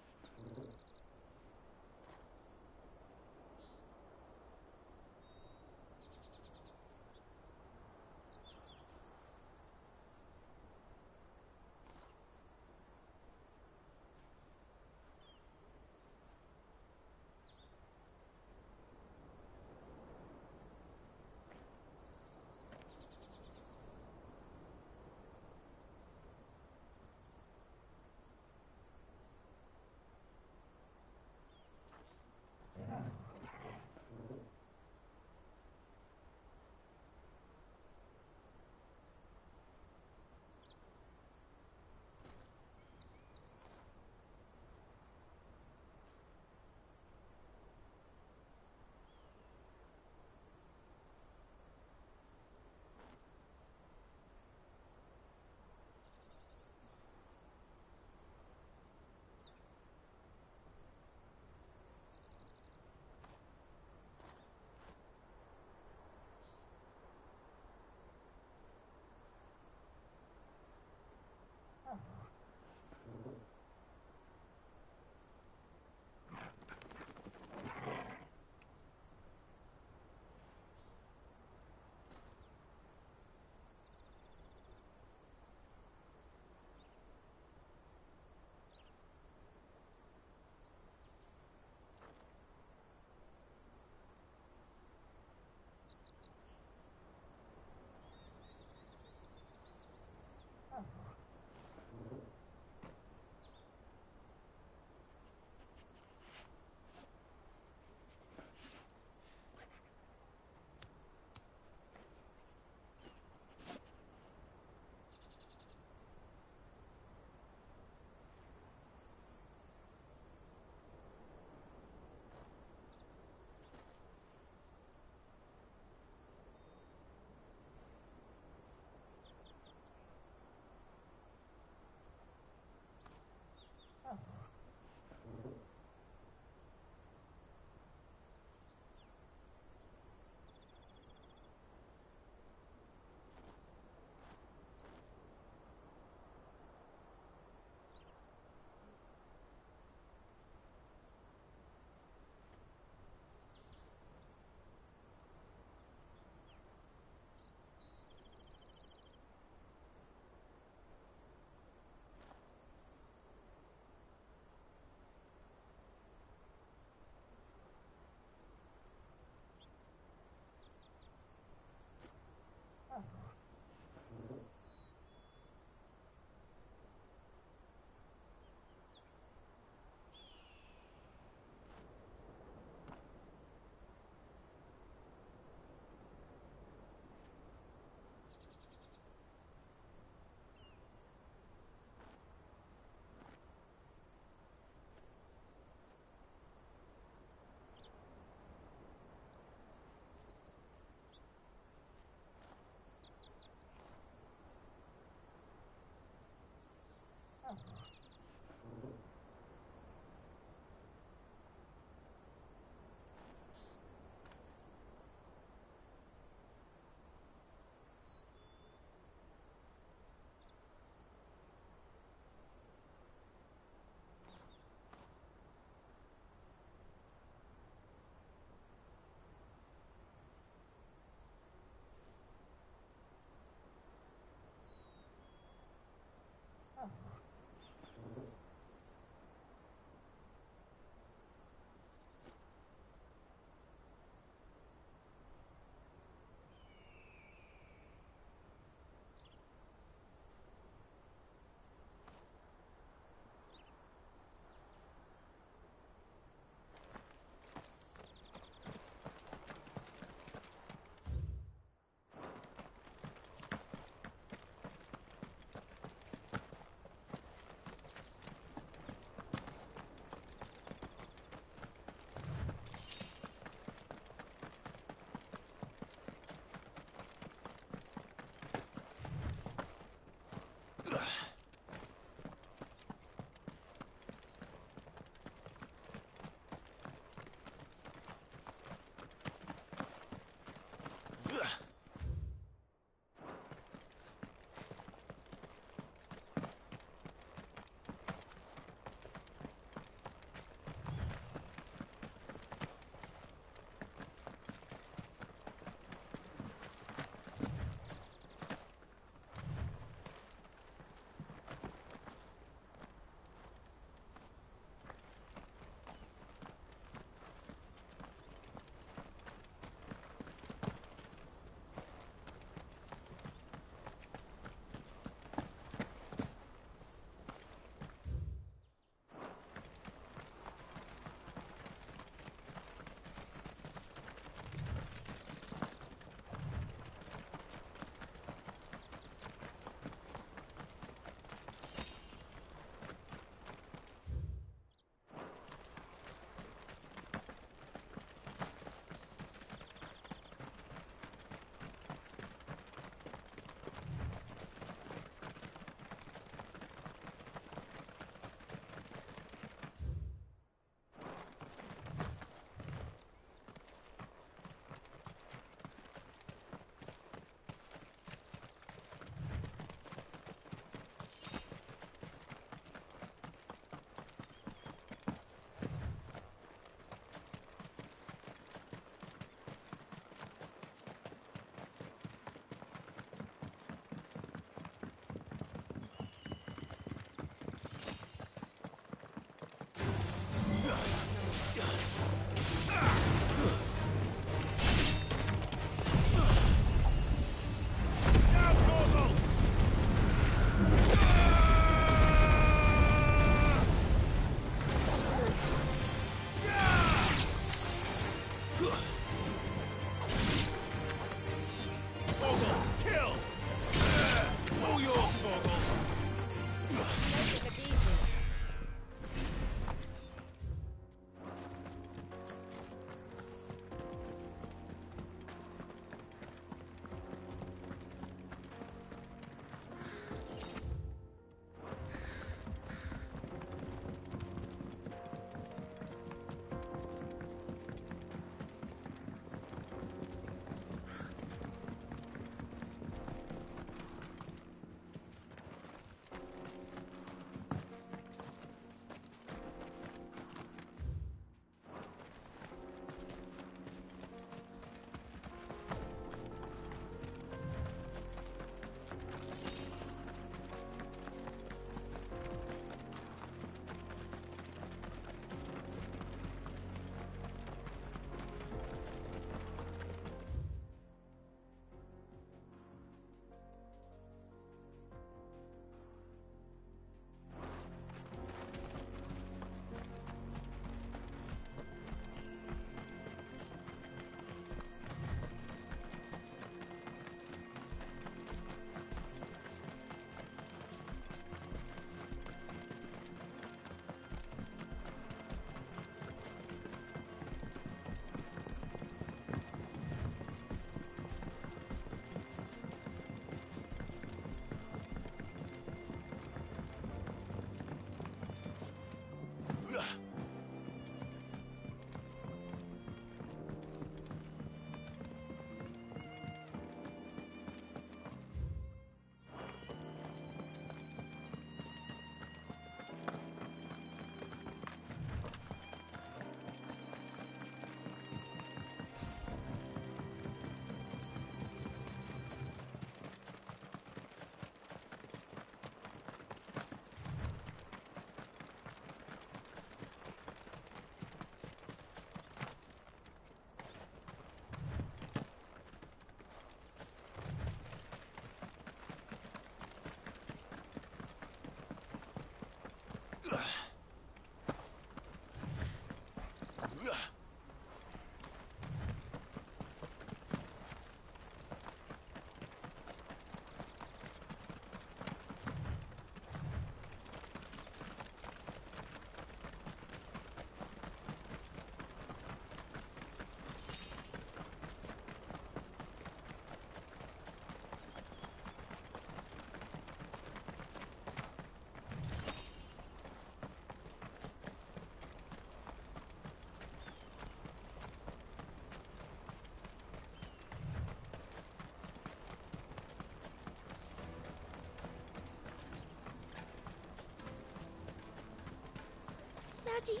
Daddy.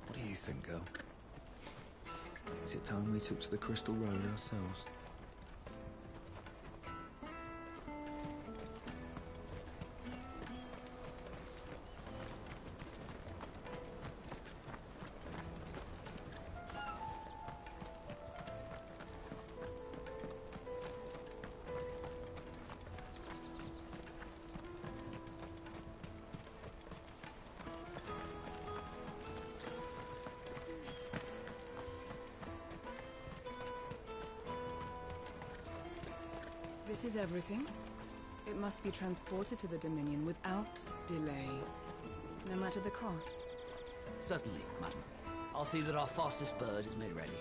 What do you think, girl? Is it time we took to the Crystal Road ourselves? This is everything. It must be transported to the Dominion without delay, no matter the cost. Certainly, madam. I'll see that our fastest bird is made ready.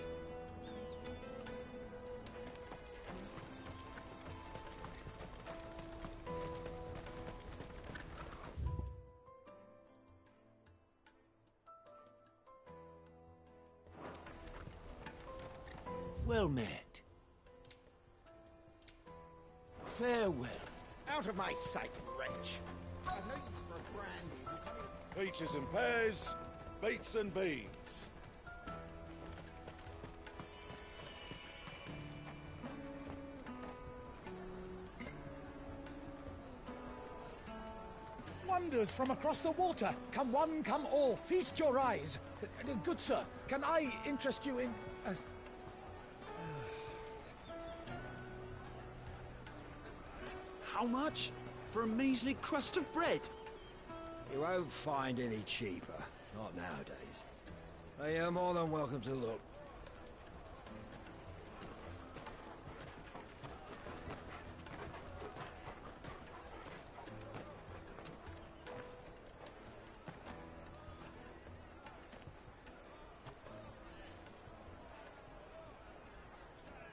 Well met. Farewell. Out of my sight, wretch. I've no use for a brandy. Peaches and pears, beets and beans. Wonders from across the water. Come one, come all. Feast your eyes. Good sir, can I interest you in... How much? For a measly crust of bread? You won't find any cheaper. Not nowadays. But you're more than welcome to look.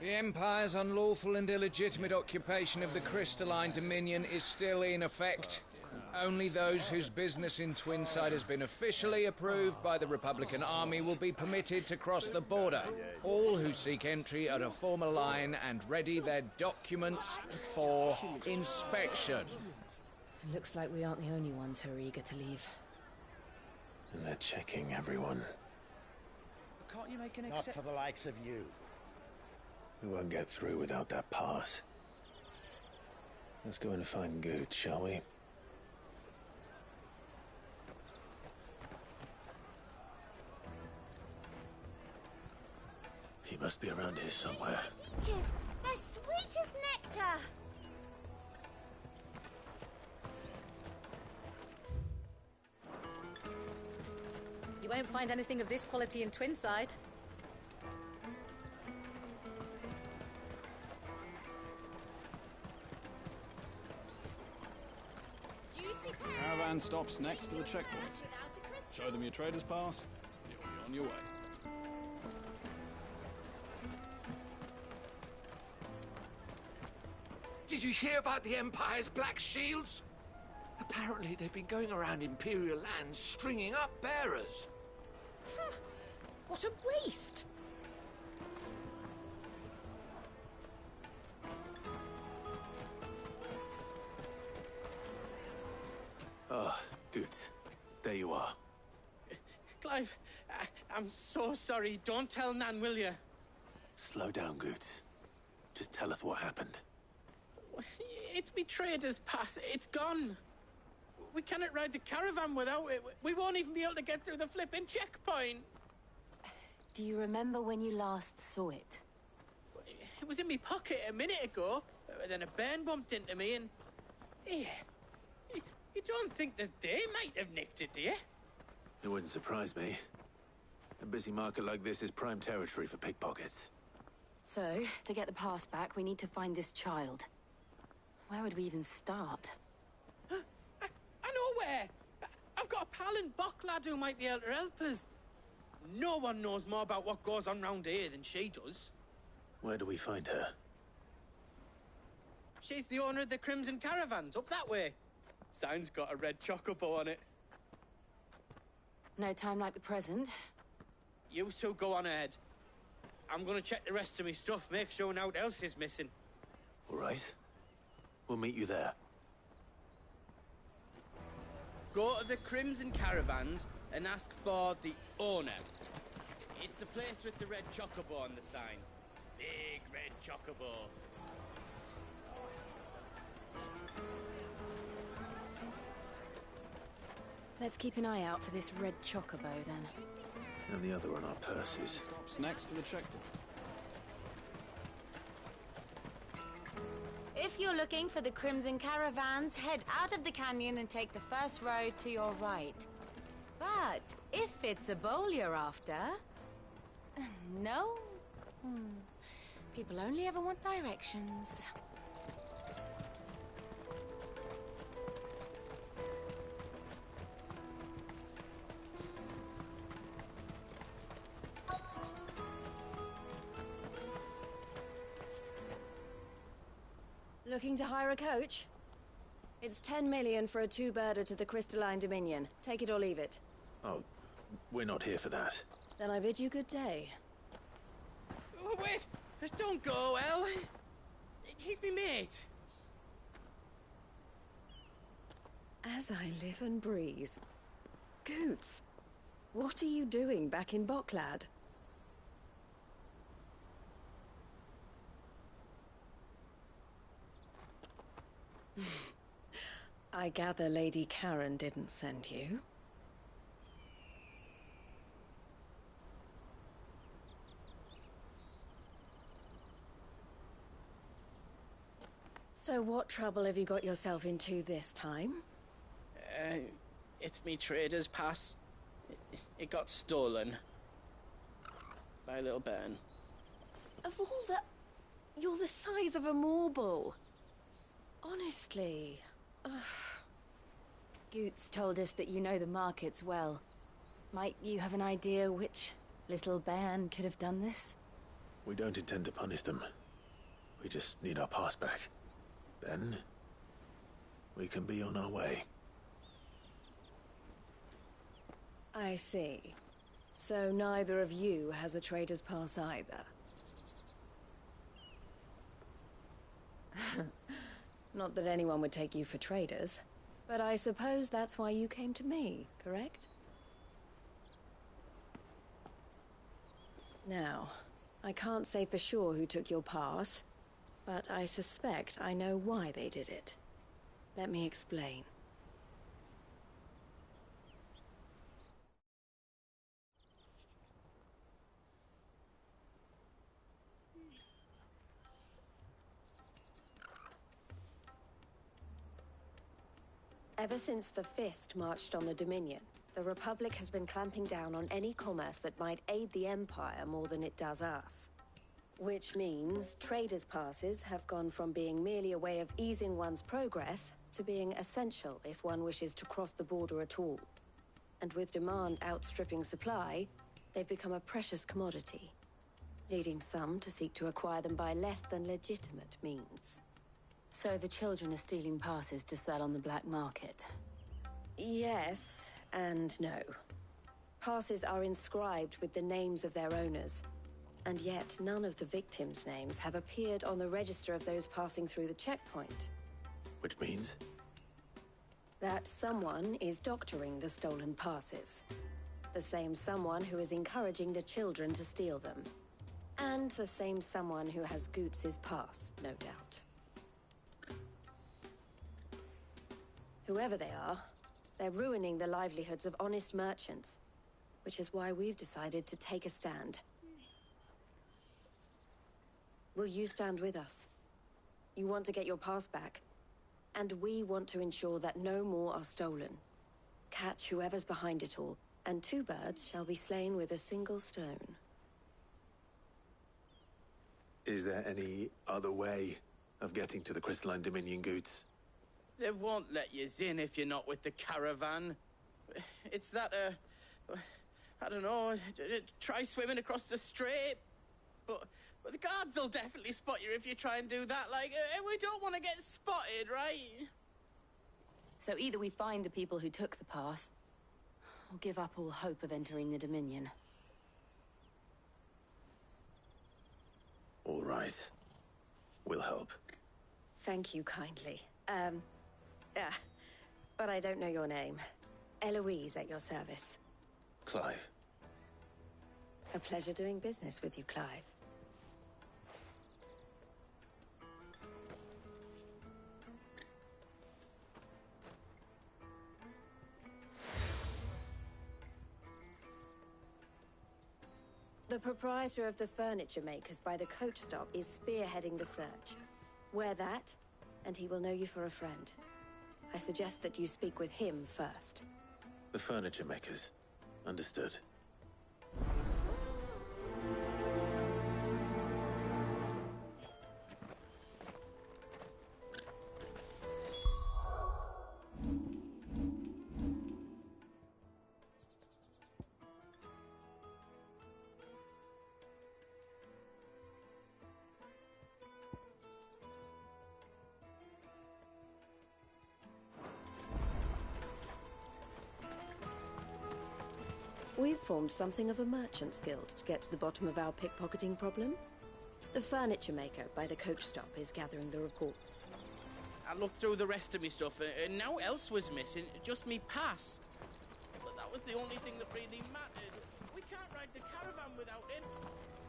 The Empire's unlawful and illegitimate occupation of the Crystalline Dominion is still in effect. Only those whose business in Twinside has been officially approved by the Republican Army will be permitted to cross the border. All who seek entry are to form a line and ready their documents for inspection. It looks like we aren't the only ones who are eager to leave. And they're checking everyone. Can't you make an Not for the likes of you. We won't get through without that pass. Let's go and find Good, shall we? He must be around here somewhere. Peaches! They're sweet as nectar! You won't find anything of this quality in Twinside. Caravan stops next to the checkpoint. Show them your trader's pass, and you'll be on your way. Did you hear about the Empire's Black Shields? Apparently they've been going around Imperial lands stringing up bearers. What a waste! Ah, Good. There you are. Clive, I'm so sorry. Don't tell Nan, will you? Slow down, Good. Just tell us what happened. It's me trader's pass. It's gone. We cannot ride the caravan without it. We won't even be able to get through the flipping checkpoint. Do you remember when you last saw it? It was in my pocket a minute ago. Then a bairn bumped into me and... Yeah. You don't think that they might have nicked it, do you? It wouldn't surprise me. A busy market like this is prime territory for pickpockets. So, to get the pass back, we need to find this child. Where would we even start? I know where! I've got a pal in Bocklad who might be able to help us. No one knows more about what goes on round here than she does. Where do we find her? She's the owner of the Crimson Caravans, up that way. Sign's got a red chocobo on it. No time like the present. You two go on ahead. I'm gonna check the rest of my stuff, make sure nothing else is missing. All right. We'll meet you there. Go to the Crimson Caravans and ask for the owner. It's the place with the red chocobo on the sign. Big red chocobo. Let's keep an eye out for this red chocobo, then. And the other on our purses. Stops next to the checkpoint. If you're looking for the Crimson Caravans, head out of the canyon and take the first road to your right. But if it's a bowl you're after... No? People only ever want directions. Looking to hire a coach? It's 10 million for a two-birder to the Crystalline Dominion. Take it or leave it. Oh, we're not here for that. Then I bid you good day. Oh, wait! Don't go, El. He's me mate. As I live and breathe. Goots, what are you doing back in Bocklad? I gather Lady Karen didn't send you. So what trouble have you got yourself into this time? It's me trader's pass. It got stolen. By a little bairn. Of all the... You're the size of a marble. Honestly. Ugh. Goots told us that you know the markets well. Might you have an idea which little bairn could have done this? We don't intend to punish them. We just need our pass back. Then, we can be on our way. I see. So neither of you has a trader's pass either. Not that anyone would take you for traders, but I suppose that's why you came to me, correct? Now, I can't say for sure who took your pass, but I suspect I know why they did it. Let me explain. Ever since the Fist marched on the Dominion, the Republic has been clamping down on any commerce that might aid the Empire more than it does us. Which means traders' passes have gone from being merely a way of easing one's progress to being essential if one wishes to cross the border at all. And with demand outstripping supply, they've become a precious commodity, leading some to seek to acquire them by less than legitimate means. So the children are stealing passes to sell on the black market? Yes and no. Passes are inscribed with the names of their owners, and yet none of the victims' names have appeared on the register of those passing through the checkpoint. Which means? That someone is doctoring the stolen passes. The same someone who is encouraging the children to steal them. And the same someone who has Goots' pass, no doubt. Whoever they are, They're ruining the livelihoods of honest merchants, which is why we've decided to take a stand. Will you stand with us? You want to get your pass back, and we want to ensure that no more are stolen. Catch whoever's behind it all, and 2 birds shall be slain with a single stone. Is there any other way of getting to the Crystalline Dominion goods? They won't let you in if you're not with the caravan. It's that, I don't know, try swimming across the strait. But the guards will definitely spot you if you try and do that. Like, we don't want to get spotted, right? So either we find the people who took the pass, or give up all hope of entering the Dominion. All right. We'll help. Thank you kindly. But I don't know your name. Eloise at your service. Clive. A pleasure doing business with you, Clive. The proprietor of the furniture makers by the coach stop is spearheading the search. Wear that, and he will know you for a friend. I suggest that you speak with him first. The furniture makers. Understood. We've formed something of a merchant's guild to get to the bottom of our pickpocketing problem. The furniture maker by the coach stop is gathering the reports. I looked through the rest of me stuff, and now else was missing, just me pass. But that was the only thing that really mattered. We can't ride the caravan without him.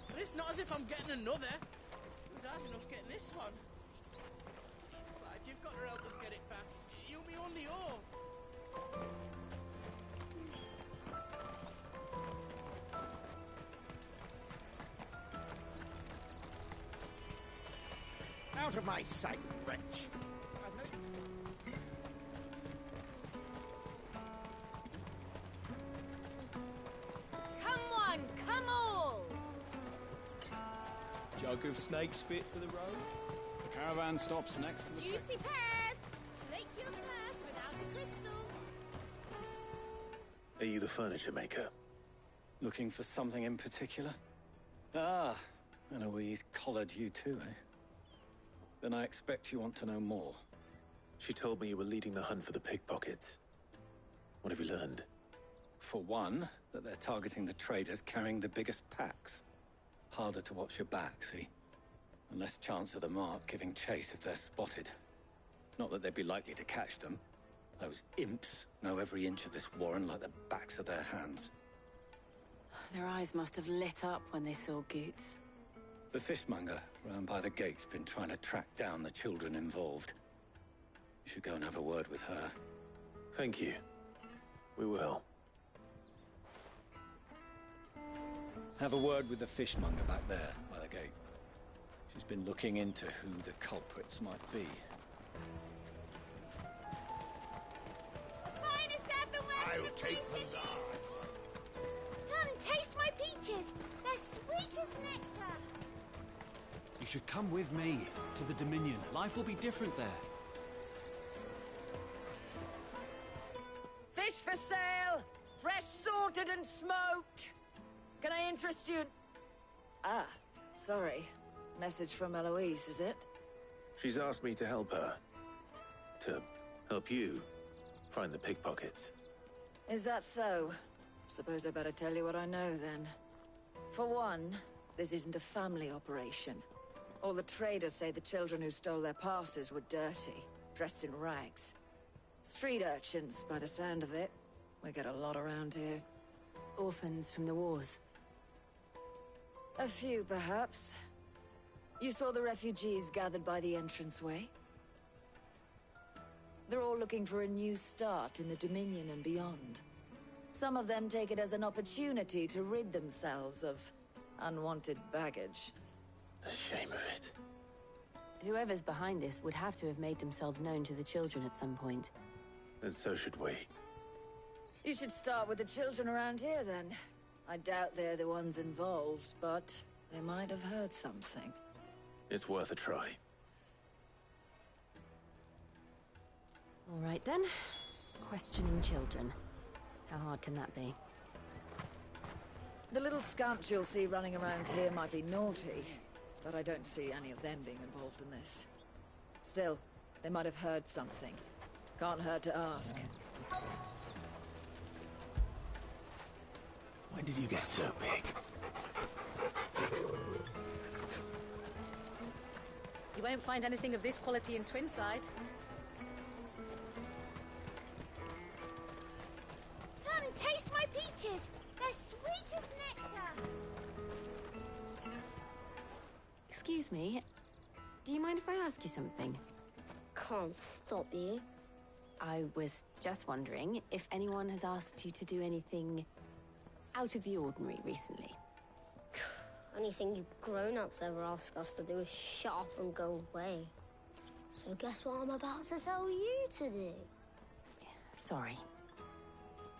But it's not as if I'm getting another. It was hard enough getting this one. Please, Clive, you've got to help us get it back. You me only owe. Out of my sight, wretch! Come on, come all! Jug of snake spit for the road? The caravan stops next to the Juicy pears! Slake your thirst without a crystal. Are you the furniture maker? Looking for something in particular? Ah, Eloise collared you too, eh? Then I expect you want to know more. She told me you were leading the hunt for the pickpockets. What have you learned? For one, that they're targeting the traders carrying the biggest packs. Harder to watch your back, see? And less chance of the mark giving chase if they're spotted. Not that they'd be likely to catch them. Those imps know every inch of this warren like the backs of their hands. Their eyes must have lit up when they saw Goots. The fishmonger round by the gate's been trying to track down the children involved. You should go and have a word with her. Thank you. We will. Have a word with the fishmonger back there by the gate. She's been looking into who the culprits might be. Finest earthenware for the priest in you! Come, taste my peaches! They're sweet as nectar! You should come with me to the Dominion. Life will be different there. Fish for sale! Fresh sorted and smoked! Can I interest you in... Ah, sorry. Message from Eloise, is it? She's asked me to help her. To help you find the pickpockets. Is that so? Suppose I better tell you what I know, then. For one, this isn't a family operation. All the traders say the children who stole their passes were dirty, dressed in rags. Street urchins, by the sound of it. We get a lot around here. Orphans from the wars. A few, perhaps. You saw the refugees gathered by the entranceway? They're all looking for a new start in the Dominion and beyond. Some of them take it as an opportunity to rid themselves of unwanted baggage. The shame of it. Whoever's behind this would have to have made themselves known to the children at some point. And so should we. You should start with the children around here, then. I doubt they're the ones involved, but they might have heard something. It's worth a try. All right, then. Questioning children. How hard can that be? The little scamps you'll see running around here might be naughty, but I don't see any of them being involved in this. Still, they might have heard something. Can't hurt to ask. When did you get so big? You won't find anything of this quality in Twinside. Come, taste my peaches! They're sweet as nectar! Excuse me. Do you mind if I ask you something? Can't stop you. I was just wondering if anyone has asked you to do anything out of the ordinary recently. Anything you grown-ups ever ask us to do is shut up and go away. So guess what I'm about to tell you to do? Sorry.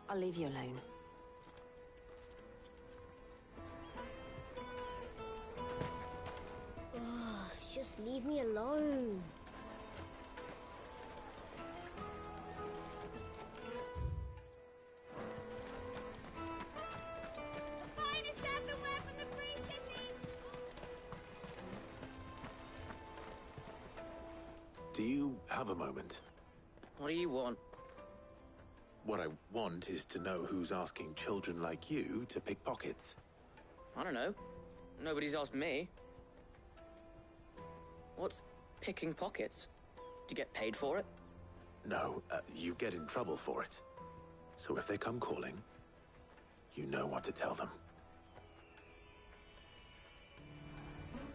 I'll leave you alone. Oh, just leave me alone. Do you have a moment? What do you want? What I want is to know who's asking children like you to pick pockets. I don't know. Nobody's asked me. What's picking pockets? Do you get paid for it? No, you get in trouble for it. So if they come calling, you know what to tell them.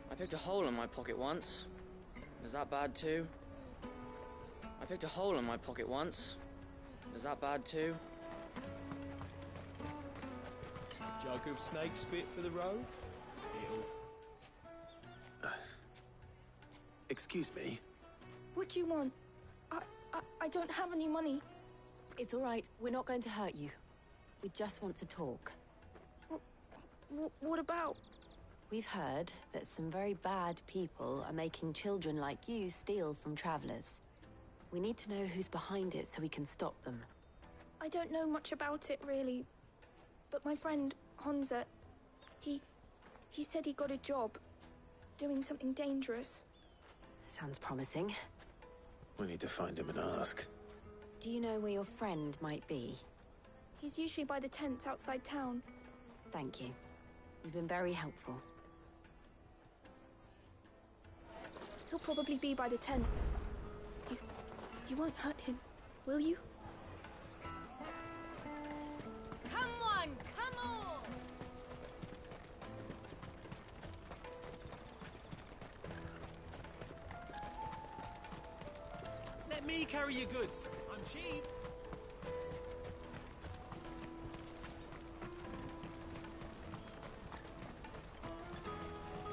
I picked a hole in my pocket once. Is that bad too? I picked a hole in my pocket once. Is that bad too? Jug of snake spit for the road? Excuse me? What do you want? I don't have any money. It's all right. We're not going to hurt you. We just want to talk. What about? We've heard that some very bad people are making children like you steal from travelers. We need to know who's behind it so we can stop them. I don't know much about it, really. But my friend, Honza, he said he got a job doing something dangerous. Sounds promising. We need to find him and ask. Do you know where your friend might be? He's usually by the tents outside town. Thank you. You've been very helpful. He'll probably be by the tents. You won't hurt him, will you? Come on, come on! Let me carry your goods. I'm cheap.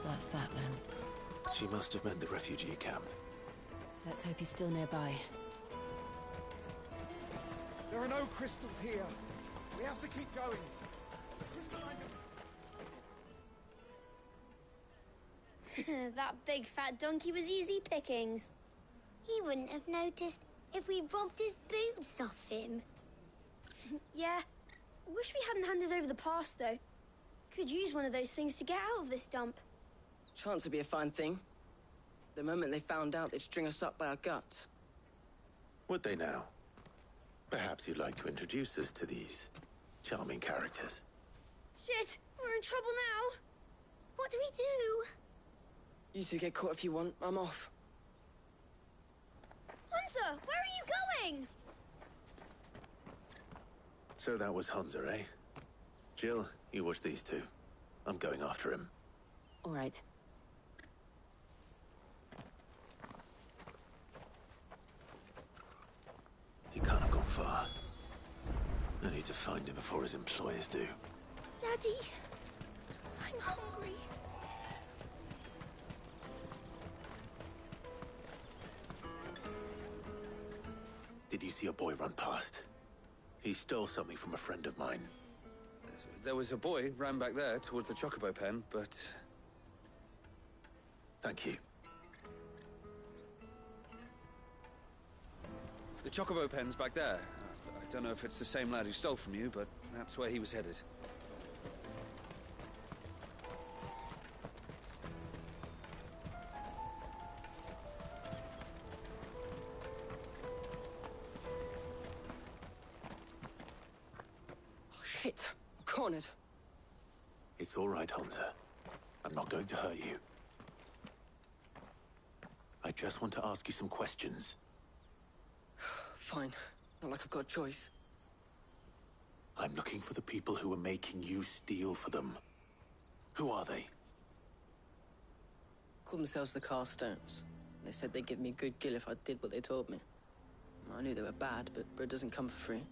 That's that then. She must have meant the refugee camp. Let's hope he's still nearby. There are no crystals here. We have to keep going. That big fat donkey was easy pickings. He wouldn't have noticed if we robbed his boots off him. Yeah. Wish we hadn't handed over the pass, though. Could use one of those things to get out of this dump. Chance would be a fine thing. The moment they found out, they'd string us up by our guts. Would they now? Perhaps you'd like to introduce us to these charming characters. Shit! We're in trouble now! What do we do? You two get caught if you want. I'm off. Hunter, where are you going? So that was Hunter, eh? Jill, you watch these two. I'm going after him. All right. far. I need to find him before his employers do. Daddy, I'm hungry. Did you see a boy run past? He stole something from a friend of mine. There was a boy ran back there towards the Chocobo pen, but... Thank you. The Chocobo pen's back there. I don't know if it's the same lad who stole from you, but that's where he was headed. Oh, shit. I'm cornered. It's all right, Hunter. I'm not going to hurt you. I just want to ask you some questions. Fine. Not like I've got a choice. I'm looking for the people who are making you steal for them. Who are they? Called themselves the Carstones. They said they'd give me a good gill if I did what they told me. I knew they were bad, but bread doesn't come for free.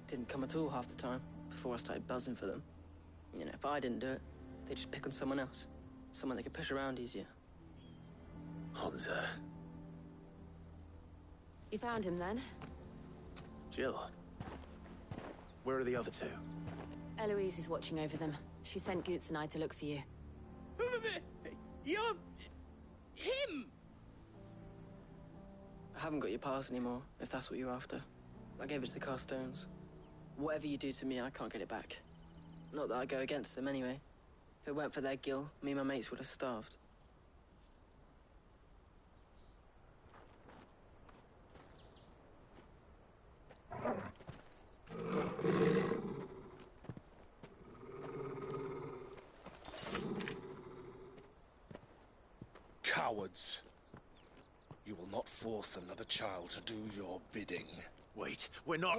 Didn't come at all half the time, before I started buzzing for them. You know, if I didn't do it, they'd just pick on someone else. Someone they could push around easier. Hunter. You found him then? Jill. Where are the other two? Eloise is watching over them. She sent Goots and I to look for you. You're... him! I haven't got your pass anymore, if that's what you're after. I gave it to the Carstones. Whatever you do to me, I can't get it back. Not that I go against them anyway. If it weren't for their gill, me and my mates would have starved. Cowards. You will not force another child to do your bidding. Wait, we're not...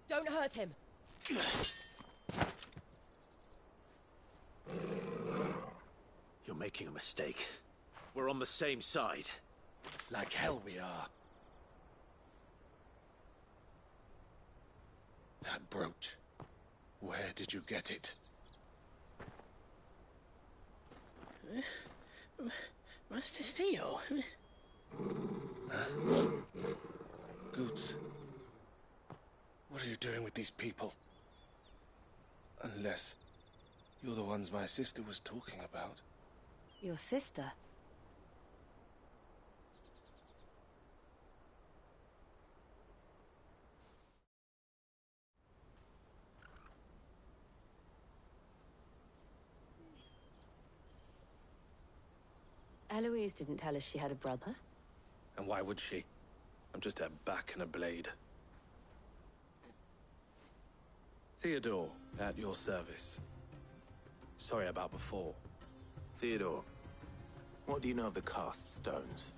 Don't hurt him. You're making a mistake. We're on the same side. Like hell we are. That brooch. Where did you get it? Master Theo? Goots. What are you doing with these people? Unless you're the ones my sister was talking about. Your sister? Eloise didn't tell us she had a brother. And why would she? I'm just a back and a blade. Theodore, at your service. Sorry about before. Theodore, what do you know of the Cast Stones?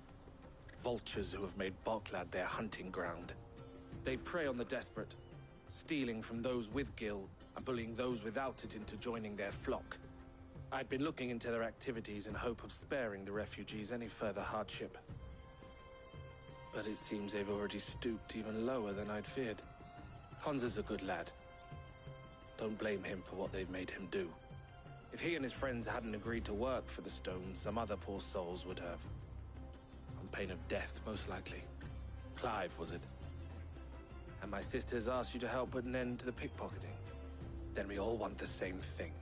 Vultures who have made Boklad their hunting ground. They prey on the desperate, stealing from those with gil and bullying those without it into joining their flock. I'd been looking into their activities in hope of sparing the refugees any further hardship. But it seems they've already stooped even lower than I'd feared. Hansa's a good lad. Don't blame him for what they've made him do. If he and his friends hadn't agreed to work for the Stones, some other poor souls would have. On pain of death, most likely. Clive, was it? And my sisters asked you to help put an end to the pickpocketing. Then we all want the same thing.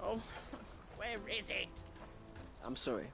Oh, where is it? I'm sorry.